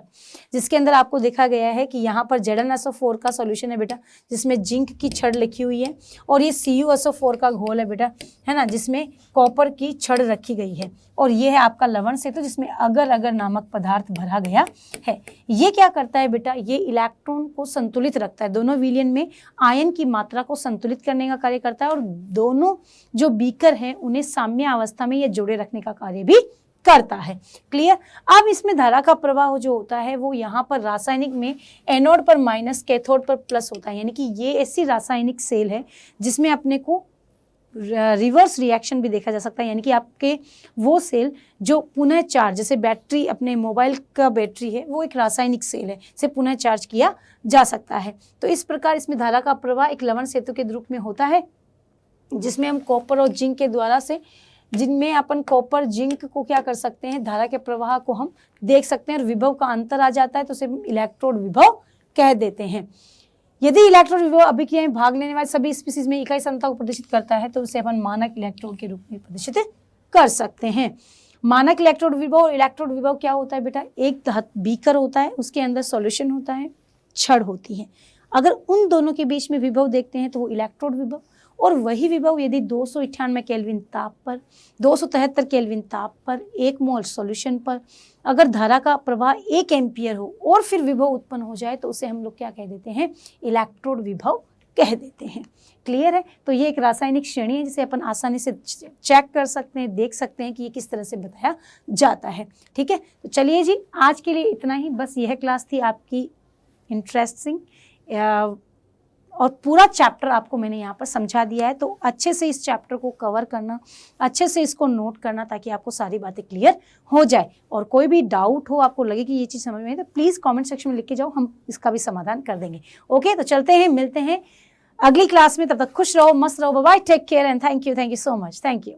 जिसके अंदर आपको देखा गया है कि यहाँ पर ZnSO4 का सॉल्यूशन है बेटा, जिसमें जिंक की छड़ लिखी हुई है, और ये CuSO4 का घोल है बेटा, है ना, जिसमें कॉपर की छड़ रखी गई है, और ये है आपका लवण सेतु जिसमें अगर अगर नामक पदार्थ भरा गया है। ये क्या करता है बेटा, ये इलेक्ट्रॉन को संतुलित रखता है, दोनों विलयन में आयन की मात्रा को संतुलित करने का कार्य करता है, और दोनों जो बीकर हैं उन्हें साम्य अवस्था में ये जोड़े रखने का कार्य भी करता है। क्लियर। अब इसमें धारा का प्रवाह जो होता है वो यहाँ पर रासायनिक में एनोड पर माइनस, कैथोड पर प्लस होता है। यानी कि ये ऐसी रासायनिक सेल है जिसमें अपने को रिवर्स रिएक्शन भी देखा जा सकता है। यानी कि आपके वो सेल जो पुनः चार्ज, जैसे बैटरी, अपने मोबाइल का बैटरी है, वो एक रासायनिक सेल है, इसे पुनः चार्ज किया जा सकता है। तो इस प्रकार इसमें धारा का प्रवाह एक लवण सेतु के रूप में होता है, जिसमें हम कॉपर और जिंक के द्वारा से, जिनमें अपन कॉपर जिंक को क्या कर सकते हैं, धारा के प्रवाह को हम देख सकते हैं, और विभव का अंतर आ जाता है तो उसे इलेक्ट्रोड विभव कह देते हैं। यदि इलेक्ट्रोड विभव अभिक्रिया में भाग लेने वाले सभी स्पीसीज में इकाई सांद्रता को प्रदर्शित करता है तो उसे अपन मानक इलेक्ट्रोड के रूप में प्रदर्शित कर सकते हैं। मानक इलेक्ट्रोड विभव और इलेक्ट्रोड विभव क्या होता है बेटा, एक बीकर होता है, उसके अंदर सॉल्यूशन होता है, छड़ होती है। अगर उन दोनों के बीच में विभव देखते हैं तो वो इलेक्ट्रोड विभव, और वही विभव यदि 298 केल्विन ताप पर, 273 केल्विन ताप पर, 1 मोल सॉल्यूशन पर अगर धारा का प्रवाह 1 एम्पियर हो और फिर विभव उत्पन्न हो जाए तो उसे हम लोग क्या कह देते हैं, इलेक्ट्रोड विभव कह देते हैं। क्लियर है। तो ये एक रासायनिक श्रेणी है जिसे अपन आसानी से चेक कर सकते हैं, देख सकते हैं कि ये किस तरह से बताया जाता है। ठीक है। तो चलिए जी, आज के लिए इतना ही, बस यह क्लास थी आपकी इंटरेस्टिंग, और पूरा चैप्टर आपको मैंने यहाँ पर समझा दिया है। तो अच्छे से इस चैप्टर को कवर करना, अच्छे से इसको नोट करना ताकि आपको सारी बातें क्लियर हो जाए। और कोई भी डाउट हो, आपको लगे कि ये चीज़ समझ में आई, तो प्लीज़ कमेंट सेक्शन में लिख के जाओ, हम इसका भी समाधान कर देंगे। ओके, तो चलते हैं, मिलते हैं अगली क्लास में। तब तक खुश रहो, मस्त रहो, bye bye, take care and thank you so much, thank you.